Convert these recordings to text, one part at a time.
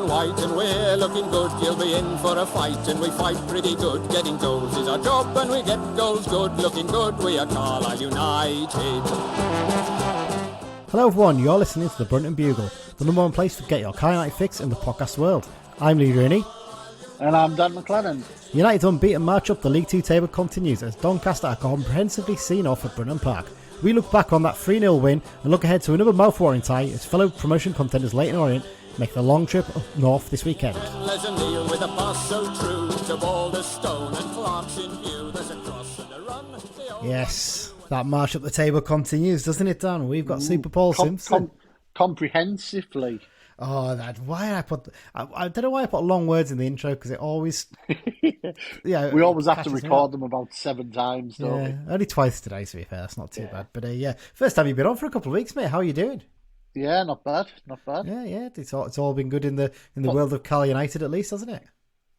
and white and we're looking good. You'll be in for a fight and we fight pretty good. Getting goals is our job and we get goals good. Looking good, we are Carlisle United. Hello everyone, you're listening to the Brunton Bugle, the number one place to get your Carlisle United fix in the podcast world. I'm Lee Rooney. And I'm Dan McLennan. United's unbeaten march up the League 2 table continues as Doncaster are comprehensively seen off at Brunton Park. We look back on that 3-0 win and look ahead to another mouth-watering tie as fellow promotion contenders Leyton Orient make the long trip up north this weekend. Yes, that march up the table continues, doesn't it, Dan? We've got Super Paul Simpson. Comprehensively. Oh, that! Why I don't know why I put long words in the intro because it always. Yeah, we always have to record them about 7 times, don't we? Only twice today, to be fair. That's not too bad. But first time you've been on for a couple of weeks, mate. How are you doing? Yeah, not bad, not bad. Yeah. It's all been good in the world of Carlisle United, at least, hasn't it?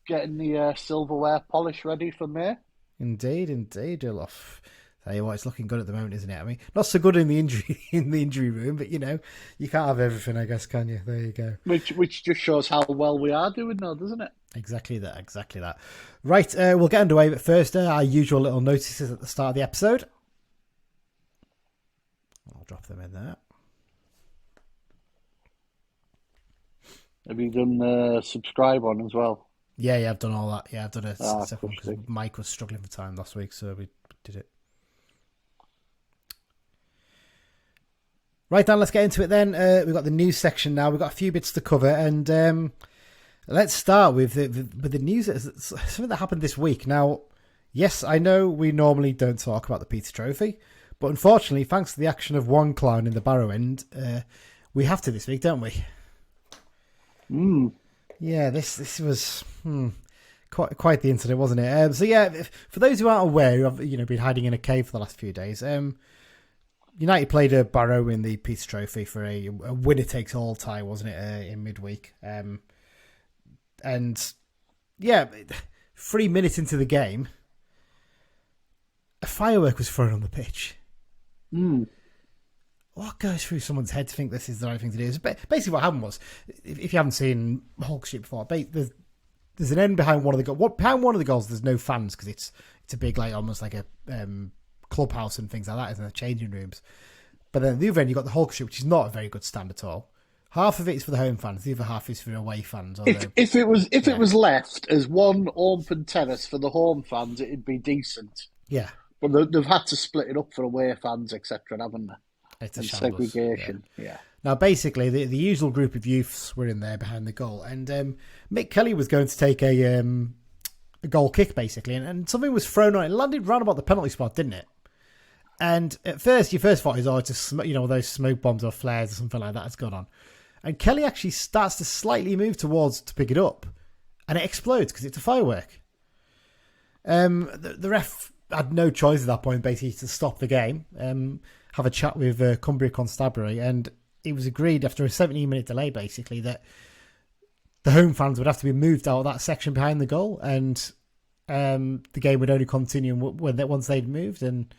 Getting the silverware polish ready for May. Indeed, Olaf. Tell you what, it's looking good at the moment, isn't it? I mean, not so good in the injury room, but you can't have everything, I guess, can you? There you go. Which just shows how well we are doing now, doesn't it? Exactly that. Right, we'll get underway, but first, our usual little notices at the start of the episode. I'll drop them in there. Have you done subscribe on as well? Yeah, I've done all that. Yeah, I've done it. Because thing. Mike was struggling for time last week, so we did it. Right, Dan, let's get into it then. We've got the news section now. We've got a few bits to cover, and let's start with the news. Something that happened this week. Now, yes, I know we normally don't talk about the Peter Trophy, but unfortunately, thanks to the action of one clown in the Barrow end, we have to this week, don't we? Yeah, this was quite the incident, wasn't it? For those who aren't aware, who have been hiding in a cave for the last few days, United played a Barrow in the Peace Trophy for a winner-takes-all tie, wasn't it, in midweek? And 3 minutes into the game, a firework was thrown on the pitch. What goes through someone's head to think this is the right thing to do? Basically, what happened was, if you haven't seen Hulk Street before, there's an end behind one of the goals. Behind one of the goals, there's no fans because it's a big, almost like a clubhouse and things like that, isn't it? Changing rooms. But then at the other end, you've got the Hulk Street, which is not a very good stand at all. Half of it is for the home fans, the other half is for away fans. If it was left as one open terrace for the home fans, it'd be decent. Yeah. But they've had to split it up for away fans, etc., haven't they? It's a and shambles. Segregation. Yeah. Now, basically, the usual group of youths were in there behind the goal, and Mick Kelly was going to take a goal kick, basically, and something was thrown on it. It landed round about the penalty spot, didn't it? And at first, your first thought is, it's just those smoke bombs or flares or something like that has gone on. And Kelly actually starts to slightly move towards to pick it up, and it explodes because it's a firework. The ref had no choice at that point, basically, to stop the game. Have a chat with Cumbria Constabulary, and it was agreed after a 17-minute delay, basically, that the home fans would have to be moved out of that section behind the goal, and the game would only continue once they'd moved. And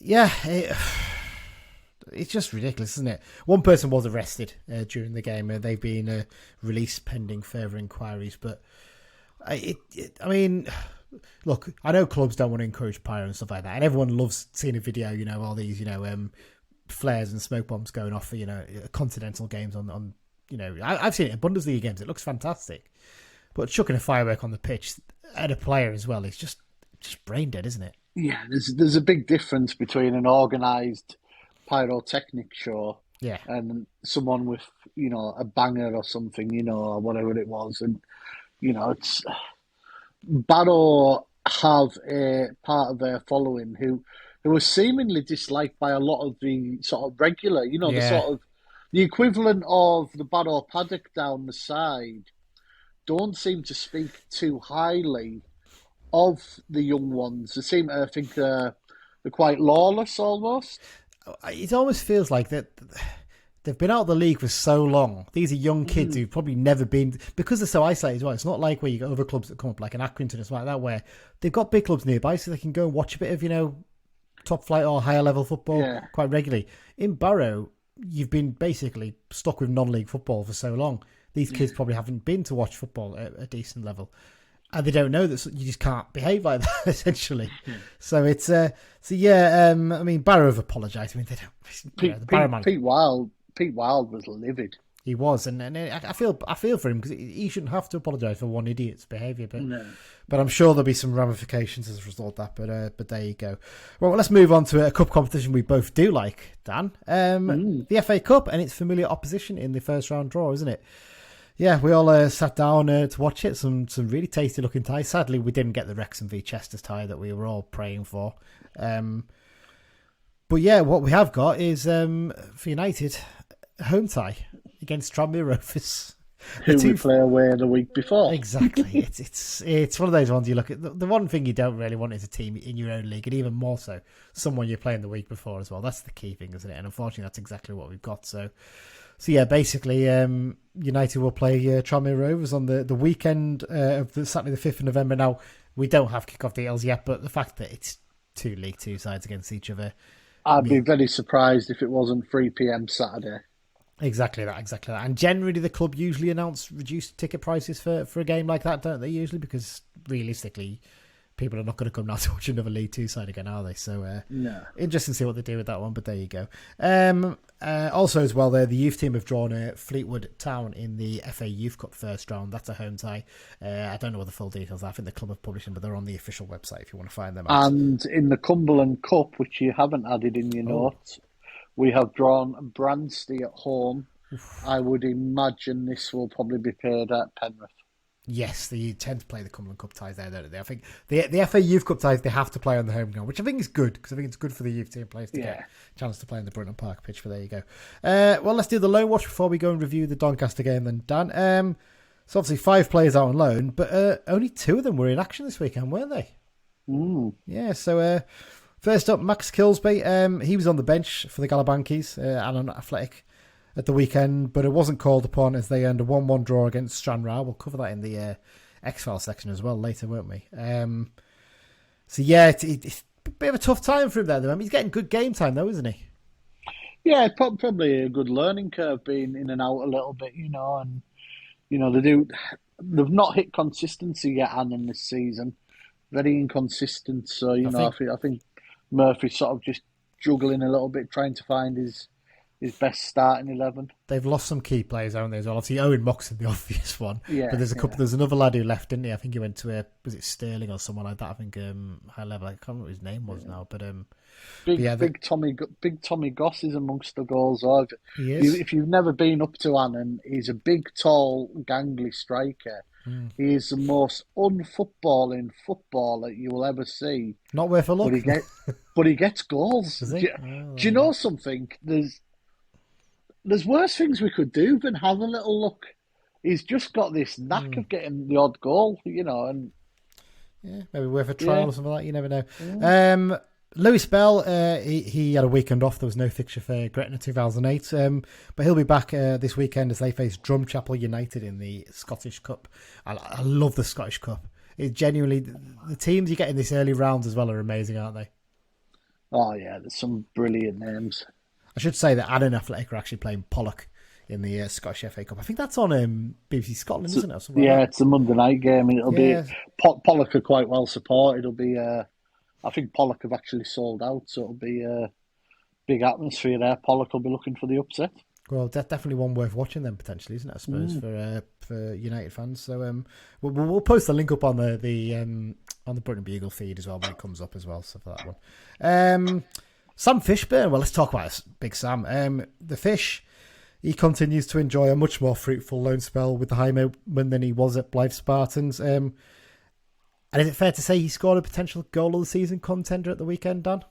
it's just ridiculous, isn't it? One person was arrested during the game. They've been released pending further inquiries, but I mean, look, I know clubs don't want to encourage pyro and stuff like that, and everyone loves seeing a video, all these, flares and smoke bombs going off for, continental games on I've seen it in Bundesliga games. It looks fantastic. But chucking a firework on the pitch at a player as well is just brain dead, isn't it? Yeah, there's a big difference between an organised pyrotechnic show and someone with, a banger or something, or whatever it was. And, it's... Barrow have a part of their following who are seemingly disliked by a lot of the sort of regular, the sort of the equivalent of the Barrow paddock down the side don't seem to speak too highly of the young ones. They seem to think they're quite lawless almost. It almost feels like that. They've been out of the league for so long. These are young kids who've probably never been, because they're so isolated as well. It's not like where you got other clubs that come up, like an Accrington or something like that, where they've got big clubs nearby so they can go and watch a bit of, top flight or higher level football quite regularly. In Barrow, you've been basically stuck with non-league football for so long these kids probably haven't been to watch football at a decent level. And they don't know that you just can't behave like that, essentially. So it's I mean, Barrow have apologised. I mean, they don't. Pete Wild was livid. He was, and I feel for him because he shouldn't have to apologise for one idiot's behaviour. But I'm sure there'll be some ramifications as a result of that. But there you go. Well, let's move on to a cup competition we both do like, Dan. The FA Cup and its familiar opposition in the first round draw, isn't it? Yeah, we all sat down to watch it. Some really tasty looking ties. Sadly, we didn't get the Wrexham v Chester's tie that we were all praying for. But yeah, what we have got is for United, a home tie against Tranmere Rovers. Who we play away the week before. Exactly. It's one of those ones you look at. The one thing you don't really want is a team in your own league, and even more so, someone you're playing the week before as well. That's the key thing, isn't it? And unfortunately, that's exactly what we've got. So yeah, basically, United will play Tranmere Rovers on the weekend of Saturday the 5th of November. Now, we don't have kick-off details yet, but the fact that it's two League Two sides against each other... I'd be very surprised if it wasn't 3 p.m. Saturday. Exactly that. And generally, the club usually announce reduced ticket prices for a game like that, don't they, usually? Because realistically... people are not going to come now to watch another League Two side again, are they? So, no. Interesting to see what they do with that one, but there you go. Also, as well, the youth team have drawn Fleetwood Town in the FA Youth Cup first round. That's a home tie. I don't know what the full details are. I think the club have published them, but they're on the official website if you want to find them out. And in the Cumberland Cup, which you haven't added in your notes, we have drawn Branstey at home. I would imagine this will probably be paid at Penrith. Yes, they tend to play the Cumberland Cup ties there, don't they? I think the FA Youth Cup ties, they have to play on the home ground, which I think is good, because I think it's good for the youth team players to get a chance to play in the Brunton Park pitch, but there you go. Well, let's do the loan watch before we go and review the Doncaster game then, Dan. So obviously 5 players out on loan, but only 2 of them were in action this weekend, weren't they? Yeah, so first up, Max Kilsby. He was on the bench for the Galabankies and on Athletic at the weekend, but it wasn't called upon as they earned a 1-1 draw against Stranraer. We'll cover that in the X-Files section as well later, won't we? So yeah, it's a bit of a tough time for him there, though. I mean, he's getting good game time, though, isn't he? Yeah, probably a good learning curve, being in and out a little bit, and they've not hit consistency yet, Annan, this season. Very inconsistent. So I think Murphy's sort of just juggling a little bit, trying to find his best starting 11. They've lost some key players, haven't they, as well? Obviously, Owen Moxon, the obvious one. Yeah, but there's a couple. There's another lad who left, didn't he? I think he went to was it Sterling or someone like that? I think high level. I can't remember what his name was now, but Big Tommy Goss is amongst the goals. He is. If you've never been up to Annan, he's a big, tall, gangly striker. He is the most unfootballing footballer you will ever see. Not worth a look. But he gets goals. Does he? Do you know something? There's worse things we could do than have a little look. He's just got this knack of getting the odd goal, and yeah, maybe worth a trial or something like that. You never know. Yeah. Lewis Bell, he had a weekend off. There was no fixture for Gretna 2008, but he'll be back this weekend as they face Drumchapel United in the Scottish Cup. I love the Scottish Cup. It genuinely, the teams you get in this early rounds as well are amazing, aren't they? Oh yeah, there's some brilliant names. I should say that Annan Athletic are actually playing Pollock in the Scottish FA Cup. I think that's on BBC Scotland, isn't it? Yeah, it's a Monday night game, and it'll be Pollock are quite well supported. It'll be, I think Pollock have actually sold out, so it'll be a big atmosphere there. Pollock will be looking for the upset. Well, definitely one worth watching then potentially, isn't it? I suppose for United fans. So we'll post the link up on the Brunton Bugle feed as well when it comes up as well. So for that one. Sam Fishburne, well, let's talk about Big Sam. The Fish, he continues to enjoy a much more fruitful loan spell with the Highmoman than he was at Blythe Spartans. And is it fair to say he scored a potential goal of the season contender at the weekend, Dan?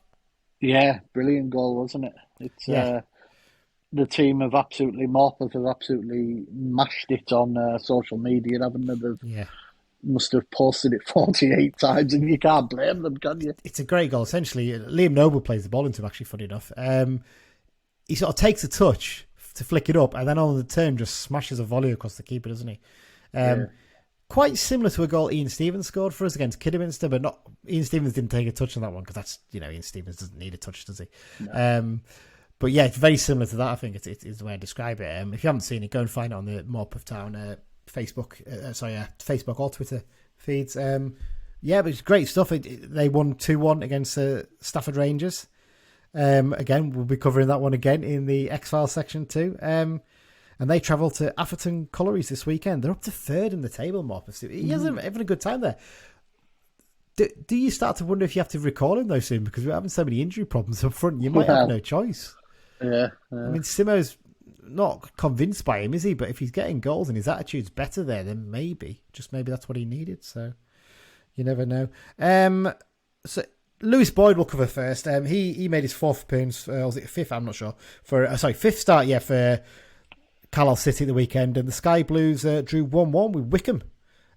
Yeah, brilliant goal, wasn't it? It's the team have absolutely mashed it on social media, haven't they? Must have posted it 48 times, and you can't blame them, can you? It's a great goal. Essentially, Liam Noble plays the ball into him, actually, funny enough. He sort of takes a touch to flick it up, and then on the turn just smashes a volley across the keeper, doesn't he? Quite similar to a goal Ian Stevens scored for us against Kidderminster, but not Ian Stevens didn't take a touch on that one, because that's, Ian Stevens doesn't need a touch, does he? No. But yeah, it's very similar to that. I think it's the way I describe it. If you haven't seen it, go and find it on the Morp of Town Facebook or Twitter feeds. Yeah, but it's great stuff. They won 2-1 against Stafford Rangers. Again, we'll be covering that one again in the X-Files section too. And they travel to Atherton Collieries this weekend. They're up to third in the table, Morpus. He hasn't having a good time there. Do you start to wonder if you have to recall him though soon, because we're having so many injury problems up front? You might have no choice. Yeah. I mean, Simmo's not convinced by him, is he? But if he's getting goals and his attitude's better there, then maybe that's what he needed. So you never know. So Lewis Boyd will cover first. He made his fourth appearance, or was it fifth? I'm not sure. Fifth start, for Carlisle City at the weekend, and the Sky Blues drew 1-1 with Wickham.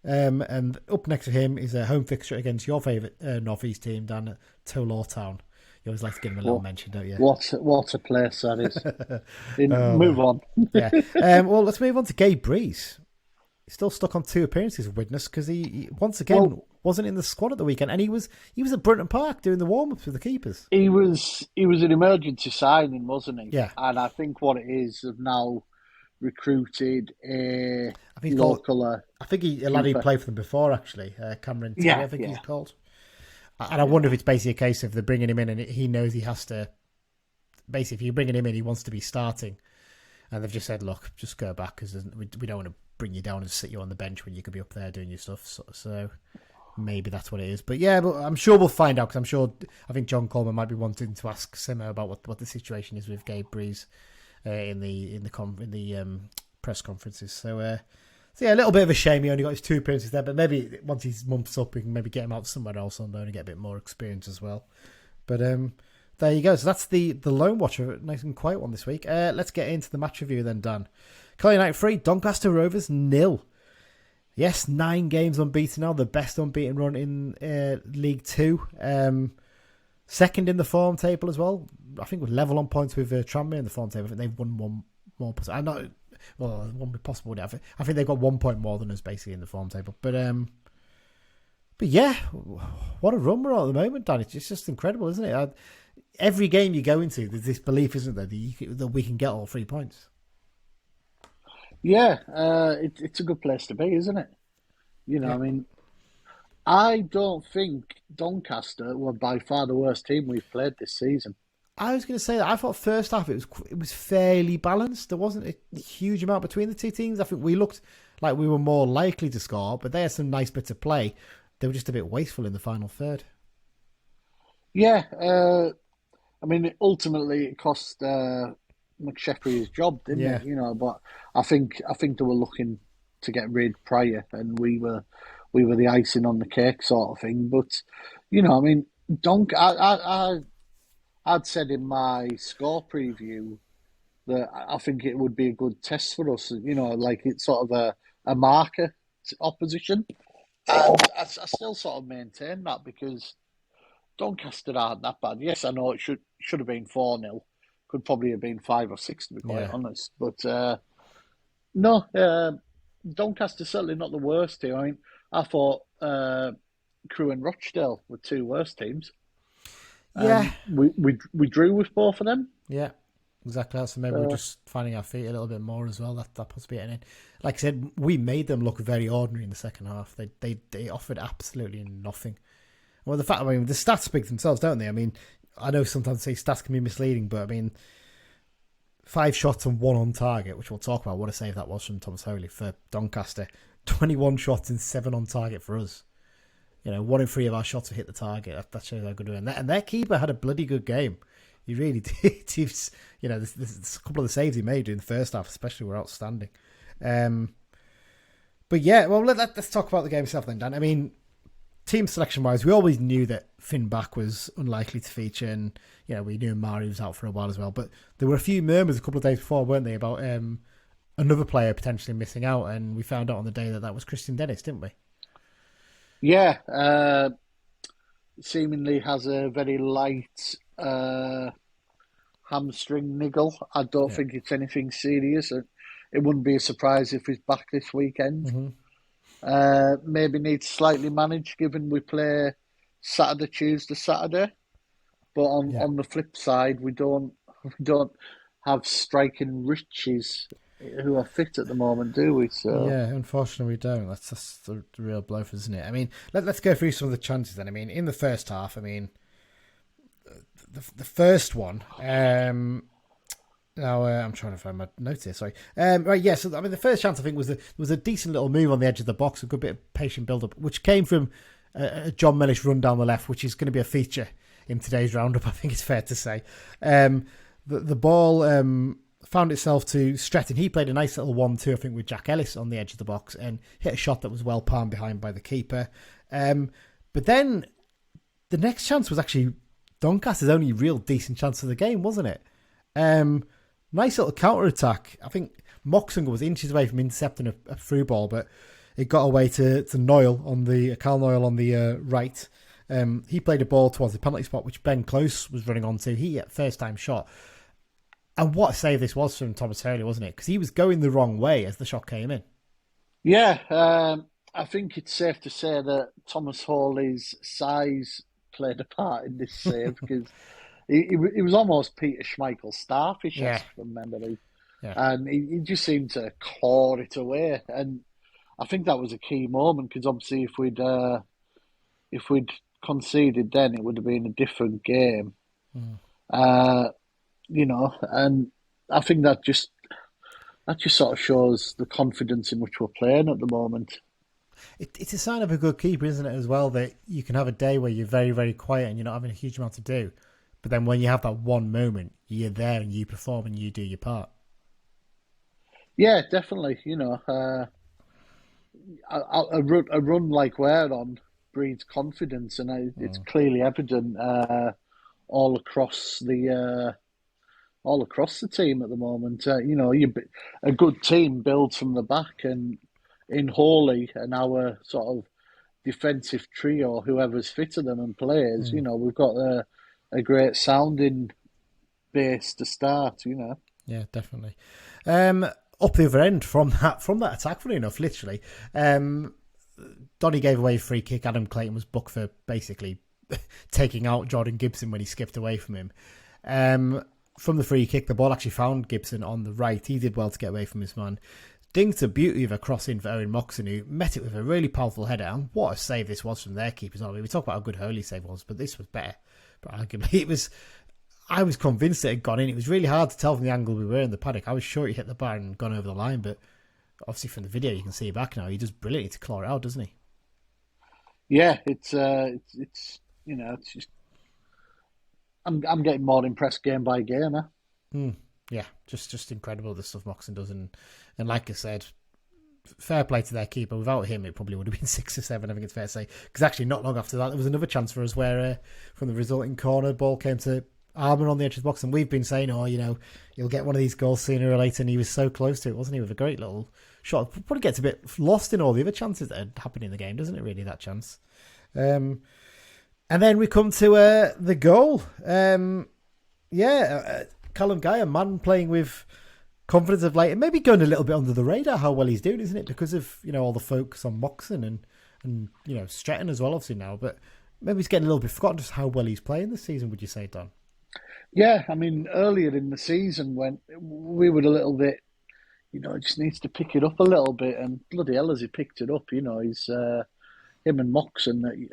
And up next to him is a home fixture against your favourite North East team down at Tolaw Town. You always like to give him a little mention, don't you? What a place that is. Move on. Yeah. Well, let's move on to Gabe Breeze. He's still stuck on 2 appearances of Widnes because he once again wasn't in the squad at the weekend, and he was at Brunton Park doing the warm-ups with the keepers. He was an emergency signing, wasn't he? Yeah. And I think what it is, they've now recruited a local... I think a lad who played for them before, actually. Cameron Terry, I think he's called. And I wonder if it's basically a case of they're bringing him in and he knows he has to... Basically, if you're bringing him in, he wants to be starting. And they've just said, look, just go back because we don't want to bring you down and sit you on the bench when you could be up there doing your stuff. So maybe that's what it is. But yeah, but I'm sure we'll find out because I think John Coleman might be wanting to ask Simmo about what the situation is with Gabe Breeze in the press conferences. So yeah, a little bit of a shame he only got his 2 appearances there, but maybe once he's months up, we can maybe get him out somewhere else on loan and get a bit more experience as well. But there you go. So that's the Lone Watcher, nice and quiet one this week. Let's get into the match review then, Dan. Collie Night 3, Doncaster Rovers 0. Yes, 9 games unbeaten now, the best unbeaten run in League 2. Second in the form table as well. I think we're level on points with Tranmere in the form table. I think they've won one more. I'm not... Well, it won't be possible. I think they've got 1 point more than us basically in the form table. But yeah, what a run we're on at the moment, Dan. It's just incredible, isn't it? Every game you go into, there's this belief, isn't there, that we can get all 3 points. Yeah, it's a good place to be, isn't it? I mean, I don't think Doncaster were by far the worst team we've played this season. I was going to say that I thought first half it was fairly balanced. There wasn't a huge amount between the two teams. I think we looked like we were more likely to score, but they had some nice bits of play. They were just a bit wasteful in the final third. Yeah, I mean, ultimately it cost McSheffrey his job, didn't it? But I think they were looking to get rid prior, and we were the icing on the cake sort of thing. But I mean, I'd said in my score preview that I think it would be a good test for us. Like it's sort of a marker opposition, and I still sort of maintain that because Doncaster aren't that bad. Yes, I know it should have been 4-0. Could probably have been 5 or 6 to be quite honest. But no, Doncaster's certainly not the worst team. I mean, I thought Crewe and Rochdale were 2 worst teams. Yeah, we drew with both of them. Yeah, exactly. So maybe we're just finding our feet a little bit more as well. That possibly getting in. Like I said, we made them look very ordinary in the second half. They offered absolutely nothing. Well, the stats speak themselves, don't they? I mean, I know sometimes say stats can be misleading, but I mean, 5 shots and 1 on target, which we'll talk about. What a save that was from Thomas Holy for Doncaster. 21 shots and 7 on target for us. 1 in 3 of our shots have hit the target. That shows how good we're doing. And their keeper had a bloody good game. He really did. There's a couple of the saves he made in the first half, especially, were outstanding. But yeah, well, let's talk about the game itself then, Dan. I mean, team selection-wise, we always knew that Finn Back was unlikely to feature, and we knew Mari was out for a while as well. But there were a few murmurs a couple of days before, weren't they, about another player potentially missing out, and we found out on the day that was Christian Dennis, didn't we? Yeah, seemingly has a very light hamstring niggle. I don't think it's anything serious. It wouldn't be a surprise if he's back this weekend. Mm-hmm. Maybe needs slightly managed, given we play Saturday, Tuesday, Saturday. But on the flip side, we don't we don't have striking riches who are fit at the moment, do we? So yeah, unfortunately we don't. That's the real blow for us, isn't it? I mean, let's go through some of the chances then. I mean, in the first half, I mean, the first one. Now I'm trying to find my notes here. Sorry. Right, yeah. So I mean, the first chance I think was a decent little move on the edge of the box, a good bit of patient build up, which came from a John Mellish run down the left, which is going to be a feature in today's roundup. I think it's fair to say. The ball found itself to Stretton. He played a nice little 1-2, I think, with Jack Ellis on the edge of the box and hit a shot that was well palmed behind by the keeper. But then the next chance was actually Doncaster's only real decent chance of the game, wasn't it? Nice little counter-attack. I think Moxon was inches away from intercepting a through ball, but it got away to Noyle Carl Noyle on the right. He played a ball towards the penalty spot, which Ben Close was running onto. He hit first-time shot. And what a save this was from Thomas Hurley, wasn't it? Because he was going the wrong way as the shot came in. Yeah, I think it's safe to say that Thomas Hurley's size played a part in this save because he was almost Peter Schmeichel's starfish from memory. Yeah. And he just seemed to claw it away. And I think that was a key moment because obviously if we'd conceded then, it would have been a different game. And I think that just sort of shows the confidence in which we're playing at the moment. It's a sign of a good keeper, isn't it, as well, that you can have a day where you're very, very quiet and you're not having a huge amount to do. But then when you have that one moment, you're there and you perform and you do your part. Yeah, definitely. A run like we're on breeds confidence, and it's clearly evident all across the team at the moment. A good team builds from the back, and in Hawley and our sort of defensive trio, whoever's fit of them and plays, we've got a great sounding base to start. Yeah, definitely. Up the other end from that attack, funny enough, literally. Donny gave away a free kick. Adam Clayton was booked for basically taking out Jordan Gibson when he skipped away from him. From the free kick, the ball actually found Gibson on the right. He did well to get away from his man. Dinked a beauty of a crossing for Owen Moxon, who met it with a really powerful header. And what a save this was from their keepers. I mean, we talk about how good Hurley's save was, but this was better. But arguably, I was convinced it had gone in. It was really hard to tell from the angle we were in the paddock. I was sure he hit the bar and gone over the line, but obviously from the video you can see back now. He does brilliantly to claw it out, doesn't he? Yeah, it's just I'm getting more impressed game by game. Yeah, just incredible the stuff Moxon does, and like I said, fair play to their keeper. Without him, it probably would have been 6 or 7. I think it's fair to say, because actually not long after that there was another chance for us where from the resulting corner, ball came to Armour on the edge of the box, and we've been saying, you'll get one of these goals sooner or later, and he was so close to it, wasn't he, with a great little shot. Probably gets a bit lost in all the other chances that had happened in the game, doesn't it, really, that chance? And then we come to the goal. Callum Guy, a man playing with confidence of late, and maybe going a little bit under the radar how well he's doing, isn't it? Because of, all the focus on Moxon and Stretton as well, obviously now, but maybe he's getting a little bit forgotten just how well he's playing this season, would you say, Don? Yeah, I mean, earlier in the season when we were a little bit, just needs to pick it up a little bit, and bloody hell has he picked it up, he's him and Moxon,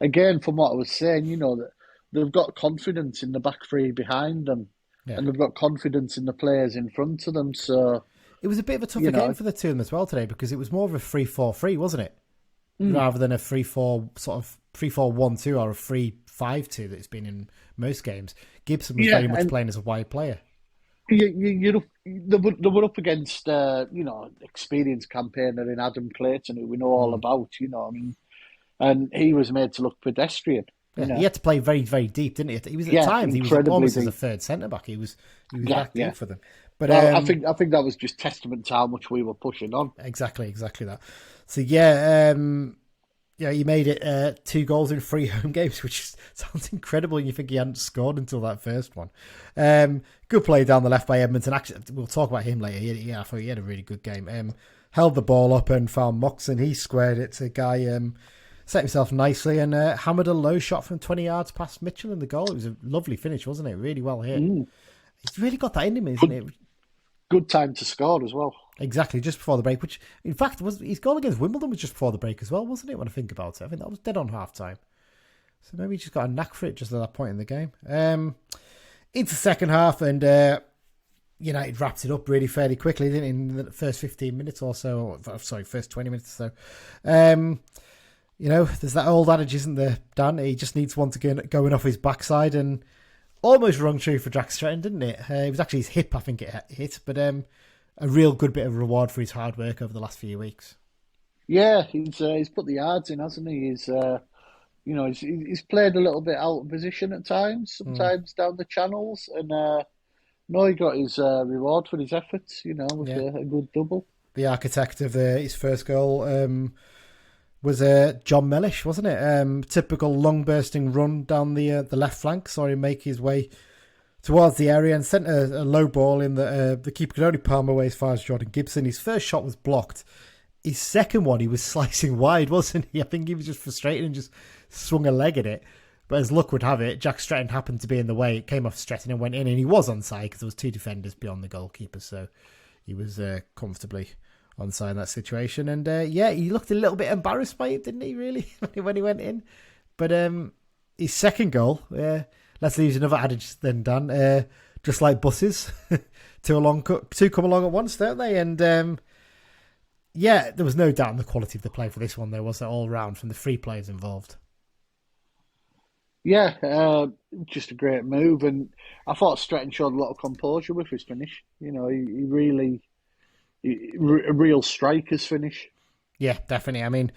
again, from what I was saying, that they've got confidence in the back three behind them, and they've got confidence in the players in front of them, so... It was a bit of a tougher game for the two of them as well today, because it was more of a 3-4-3, wasn't it? Rather than a 3-4, sort of 3-4-1-2 or a 3-5-2 that it's been in most games. Gibson was very much playing as a wide player. They were up against, experienced campaigner in Adam Clayton, who we know all about, and he was made to look pedestrian. Yeah, he had to play very, very deep, didn't he? He was at times he was almost as a third centre back. He was that deep for them. But I think that was just testament to how much we were pushing on. Exactly that. So he made it 2 goals in 3 home games, which sounds incredible. And you think he hadn't scored until that first one. Good play down the left by Edmonton. Actually, we'll talk about him later. I thought he had a really good game. Held the ball up and found Moxon. He squared it to Guy. Set himself nicely and hammered a low shot from 20 yards past Mitchell in the goal. It was a lovely finish, wasn't it? Really well hit. He's really got that in him, isn't it? Good time to score as well. Exactly, just before the break, which, in fact, his goal against Wimbledon was just before the break as well, wasn't it, when I think about it? I think that was dead on half-time. So maybe he just got a knack for it just at that point in the game. Into second half, and United wrapped it up really fairly quickly, didn't it, in the first 15 minutes or so. Sorry, first 20 minutes or so. There's that old adage, isn't there, Dan? He just needs one to go in off his backside, and almost rung true for Jack Stretton, didn't it? It was actually his hip, I think it hit, but a real good bit of reward for his hard work over the last few weeks. Yeah, he's put the yards in, hasn't he? He's played a little bit out of position at times, sometimes down the channels, and he got his reward for his efforts, with a good double. The architect of his first goal was John Mellish, wasn't it? Typical long bursting run down the left flank, saw him make his way towards the area and sent a low ball in that the keeper could only palm away as far as Jordan Gibson. His first shot was blocked. His second one, he was slicing wide, wasn't he? I think he was just frustrated and just swung a leg at it. But as luck would have it, Jack Stretton happened to be in the way. It came off Stretton and went in, and he was onside because there was two defenders beyond the goalkeeper, so he was comfortably onside in that situation. And he looked a little bit embarrassed by it, didn't he, really, when he went in? But his second goal, let's use another adage then, Dan, just like buses, two come along at once, don't they? And there was no doubt in the quality of the play for this one, there was that all round from the three players involved. Yeah, just a great move, and I thought Stretton showed a lot of composure with his finish. He really, a real striker's finish. Yeah, definitely. I mean,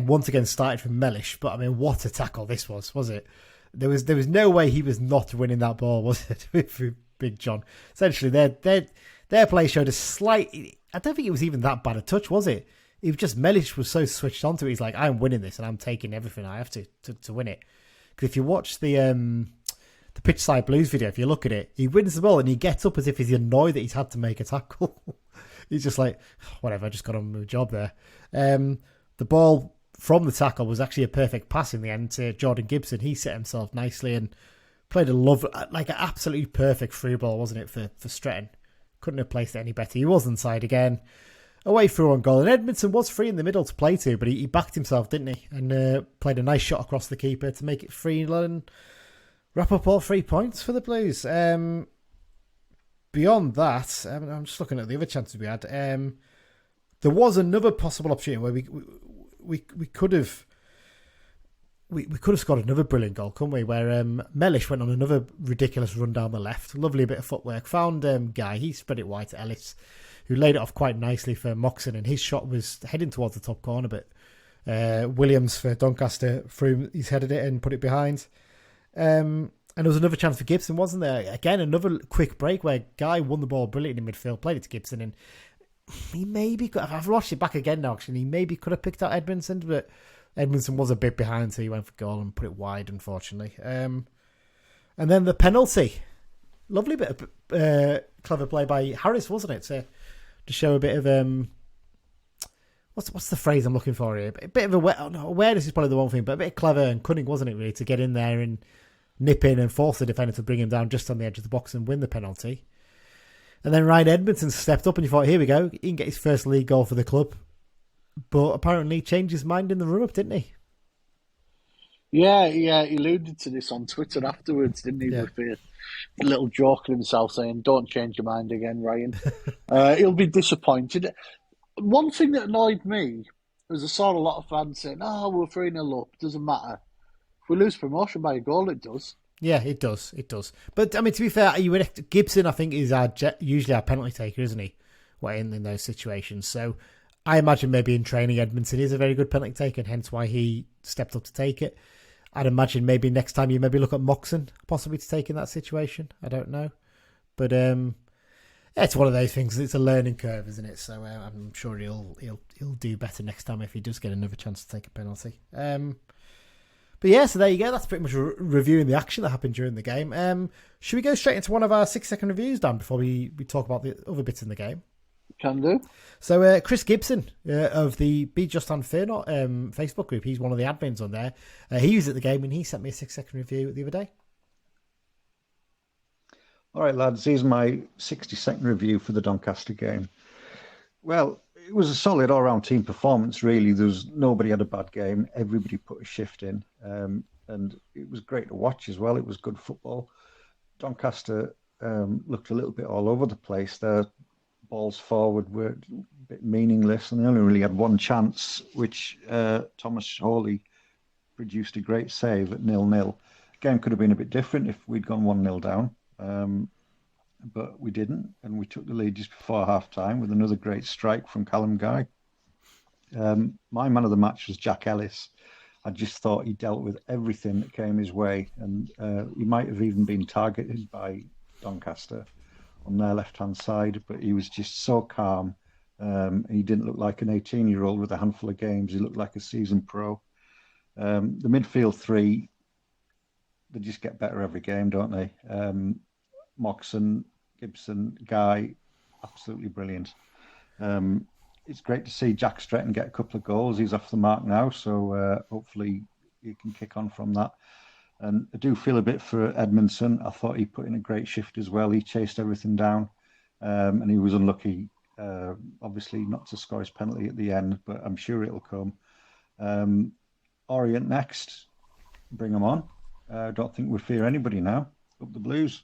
once again started from Mellish, but I mean, what a tackle this was it? There was no way he was not winning that ball, was it, with Big John? Essentially, their play showed a slight. I don't think it was even that bad a touch, was it? It was just Mellish was so switched onto it. He's like, I'm winning this, and I'm taking everything I have to win it. Because if you watch the Pitch Side Blues video, if you look at it, he wins the ball and he gets up as if he's annoyed that he's had to make a tackle. He's just like, whatever, I just got on with my job there. The ball from the tackle was actually a perfect pass in the end to Jordan Gibson. He set himself nicely and played an absolutely perfect through ball, wasn't it, for Stretton? Couldn't have placed it any better. He was inside again. Away through on goal. And Edmondson was free in the middle to play to, but he backed himself, didn't he? And played a nice shot across the keeper to make it 3-0 and wrap up all 3 points for the Blues. Beyond that, I'm just looking at the other chances we had. There was another possible opportunity where we could have scored another brilliant goal, couldn't we? Where Mellish went on another ridiculous run down the left. Lovely bit of footwork. Found Guy. He spread it wide to Ellis, who laid it off quite nicely for Moxon, and his shot was heading towards the top corner, but Williams for Doncaster he's headed it and put it behind. And there was another chance for Gibson, wasn't there? Again, another quick break where Guy won the ball brilliantly in midfield, played it to Gibson, and he maybe could, I've watched it back again now, actually, he maybe could have picked out Edmondson, but Edmondson was a bit behind, so he went for goal and put it wide, unfortunately. And then the penalty. Lovely bit of clever play by Harris, wasn't it? To show a bit of what's the phrase I'm looking for here? A bit of awareness is probably the one thing, but a bit of clever and cunning, wasn't it, really, to get in there and nip in and force the defender to bring him down just on the edge of the box and win the penalty. And then Ryan Edmondson stepped up and you thought, here we go, he can get his first league goal for the club. But apparently changed his mind in the run-up, didn't he? Yeah, he alluded to this on Twitter afterwards, didn't he? Yeah. With a little joke of himself saying, don't change your mind again, Ryan. He'll be disappointed. One thing that annoyed me was I saw a lot of fans saying, we're 3-0 up, doesn't matter. If we lose promotion by a goal, it does. Yeah, it does. But, I mean, to be fair, Gibson, I think, is usually our penalty taker, isn't he? In those situations. So I imagine maybe in training, Edmondson is a very good penalty taker, and hence why he stepped up to take it. I'd imagine maybe next time you maybe look at Moxon possibly to take in that situation. I don't know. But it's one of those things. It's a learning curve, isn't it? So I'm sure he'll do better next time if he does get another chance to take a penalty. But yeah, so there you go. That's pretty much reviewing the action that happened during the game. Should we go straight into one of our 6-second reviews, Dan, before we talk about the other bits in the game? Can do. So Chris Gibson of the Be Just Unfair Facebook group, he's one of the admins on there. He was at the game and he sent me a 6-second review the other day. All right, lads, here's my 60-second review for the Doncaster game. Well, it was a solid all-round team performance, really. Nobody had a bad game. Everybody put a shift in. And it was great to watch as well. It was good football. Doncaster looked a little bit all over the place. Their balls forward were a bit meaningless, and they only really had one chance, which Thomas Hawley produced a great save at 0-0. Game could have been a bit different if we'd gone 1-0 down, but we didn't, and we took the lead just before half-time with another great strike from Callum Guy. My man of the match was Jack Ellis. I just thought he dealt with everything that came his way, and he might have even been targeted by Doncaster on their left-hand side, but he was just so calm. He didn't look like an 18-year-old with a handful of games. He looked like a seasoned pro. The midfield three, they just get better every game, don't they? Moxon, Gibson, Guy, absolutely brilliant. It's great to see Jack Stretton get a couple of goals. He's off the mark now, so hopefully he can kick on from that. And I do feel a bit for Edmondson. I thought he put in a great shift as well. He chased everything down, and he was unlucky, obviously, not to score his penalty at the end, but I'm sure it'll come. Orient next. Bring them on. I don't think we fear anybody now. Up the Blues.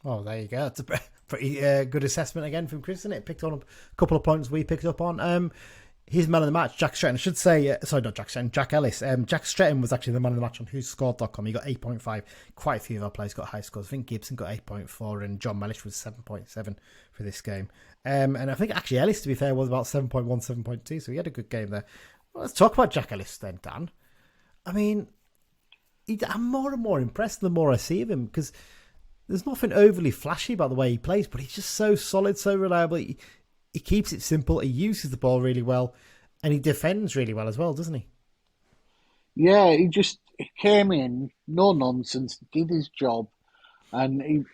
Oh, there you go. That's a pretty good assessment again from Chris, isn't it? Picked on a couple of points we picked up on. He's man of the match, Jack Stretton. I should say, sorry, not Jack Stretton, Jack Ellis. Jack Stretton was actually the man of the match on whoscored.com. He got 8.5. Quite a few of our players got high scores. I think Gibson got 8.4 and John Mellish was 7.7 for this game. And I think actually Ellis, to be fair, was about 7.1, 7.2. So he had a good game there. Well, let's talk about Jack Ellis then, Dan. I mean, I'm more and more impressed the more I see of him, because there's nothing overly flashy about the way he plays, but he's just so solid, so reliable. He keeps it simple. He uses the ball really well, and he defends really well as well, doesn't he? Yeah, he came in, no nonsense, did his job, and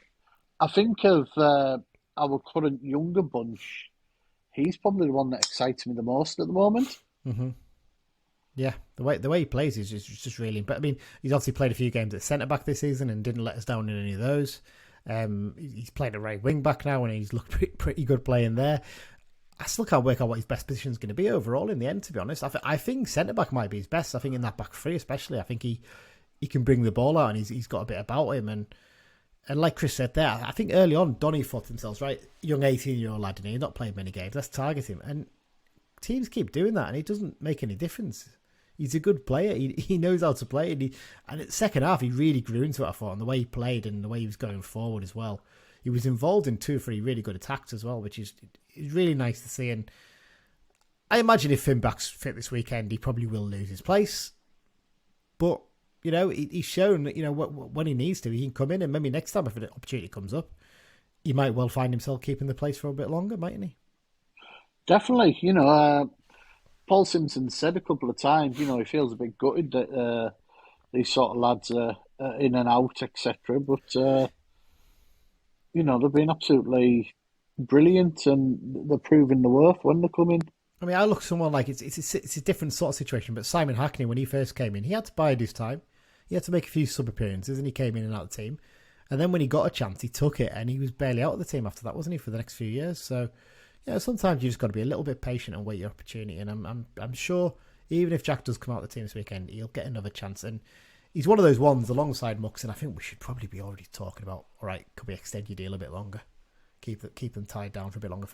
I think of our current younger bunch, he's probably the one that excites me the most at the moment. Mm-hmm. Yeah, the way he plays is just really. But I mean, he's obviously played a few games at centre back this season and didn't let us down in any of those. He's played a right wing back now, and he's looked pretty good playing there. I still can't work out what his best position is going to be overall in the end, to be honest. I think centre back might be his best. I think in that back three, especially, I think he can bring the ball out, and he's got a bit about him. And like Chris said there, I think early on Donny thought to themselves, right, young 18-year-old lad, and he's not played many games. Let's target him. And teams keep doing that, and it doesn't make any difference. He's a good player. He knows how to play. And in the second half, he really grew into it, I thought, and the way he played and the way he was going forward as well. He was involved in 2 or 3 really good attacks as well, which is really nice to see. And I imagine if Finback's fit this weekend, he probably will lose his place. But, he's shown that, when he needs to, he can come in, and maybe next time if an opportunity comes up, he might well find himself keeping the place for a bit longer, mightn't he? Definitely. Paul Simpson said a couple of times, he feels a bit gutted that these sort of lads are in and out, etc. But, they've been absolutely brilliant, and they're proving the worth when they come in. I mean, I look at someone like it's a different sort of situation, but Simon Hackney, when he first came in, he had to bide his time. He had to make a few sub-appearances, and he came in and out of the team. And then when he got a chance, he took it, and he was barely out of the team after that, wasn't he, for the next few years? So, sometimes you just got to be a little bit patient and wait your opportunity. And I'm sure even if Jack does come out of the team this weekend, he'll get another chance. And he's one of those ones alongside Mux, and I think we should probably be already talking about, all right, could we extend your deal a bit longer? Keep them tied down for a bit longer.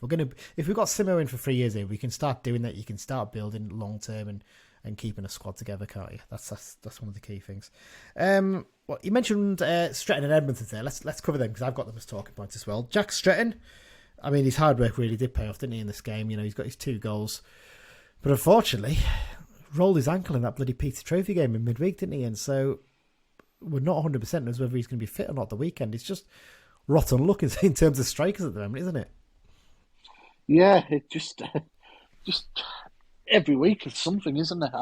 If we've got Simmo in for 3 years here, we can start doing that. You can start building long term and keeping a squad together, can't you? That's one of the key things. Well, you mentioned Stretton and Edmonton there. Let's cover them because I've got them as talking points as well. Jack Stretton, I mean, his hard work really did pay off, didn't he, in this game? He's got his 2 goals, but unfortunately, rolled his ankle in that bloody Peter Trophy game in midweek, didn't he? And so we're not 100% as whether he's going to be fit or not the weekend. It's just rotten luck in terms of strikers at the moment, isn't it? Yeah, it just every week it's something, isn't it?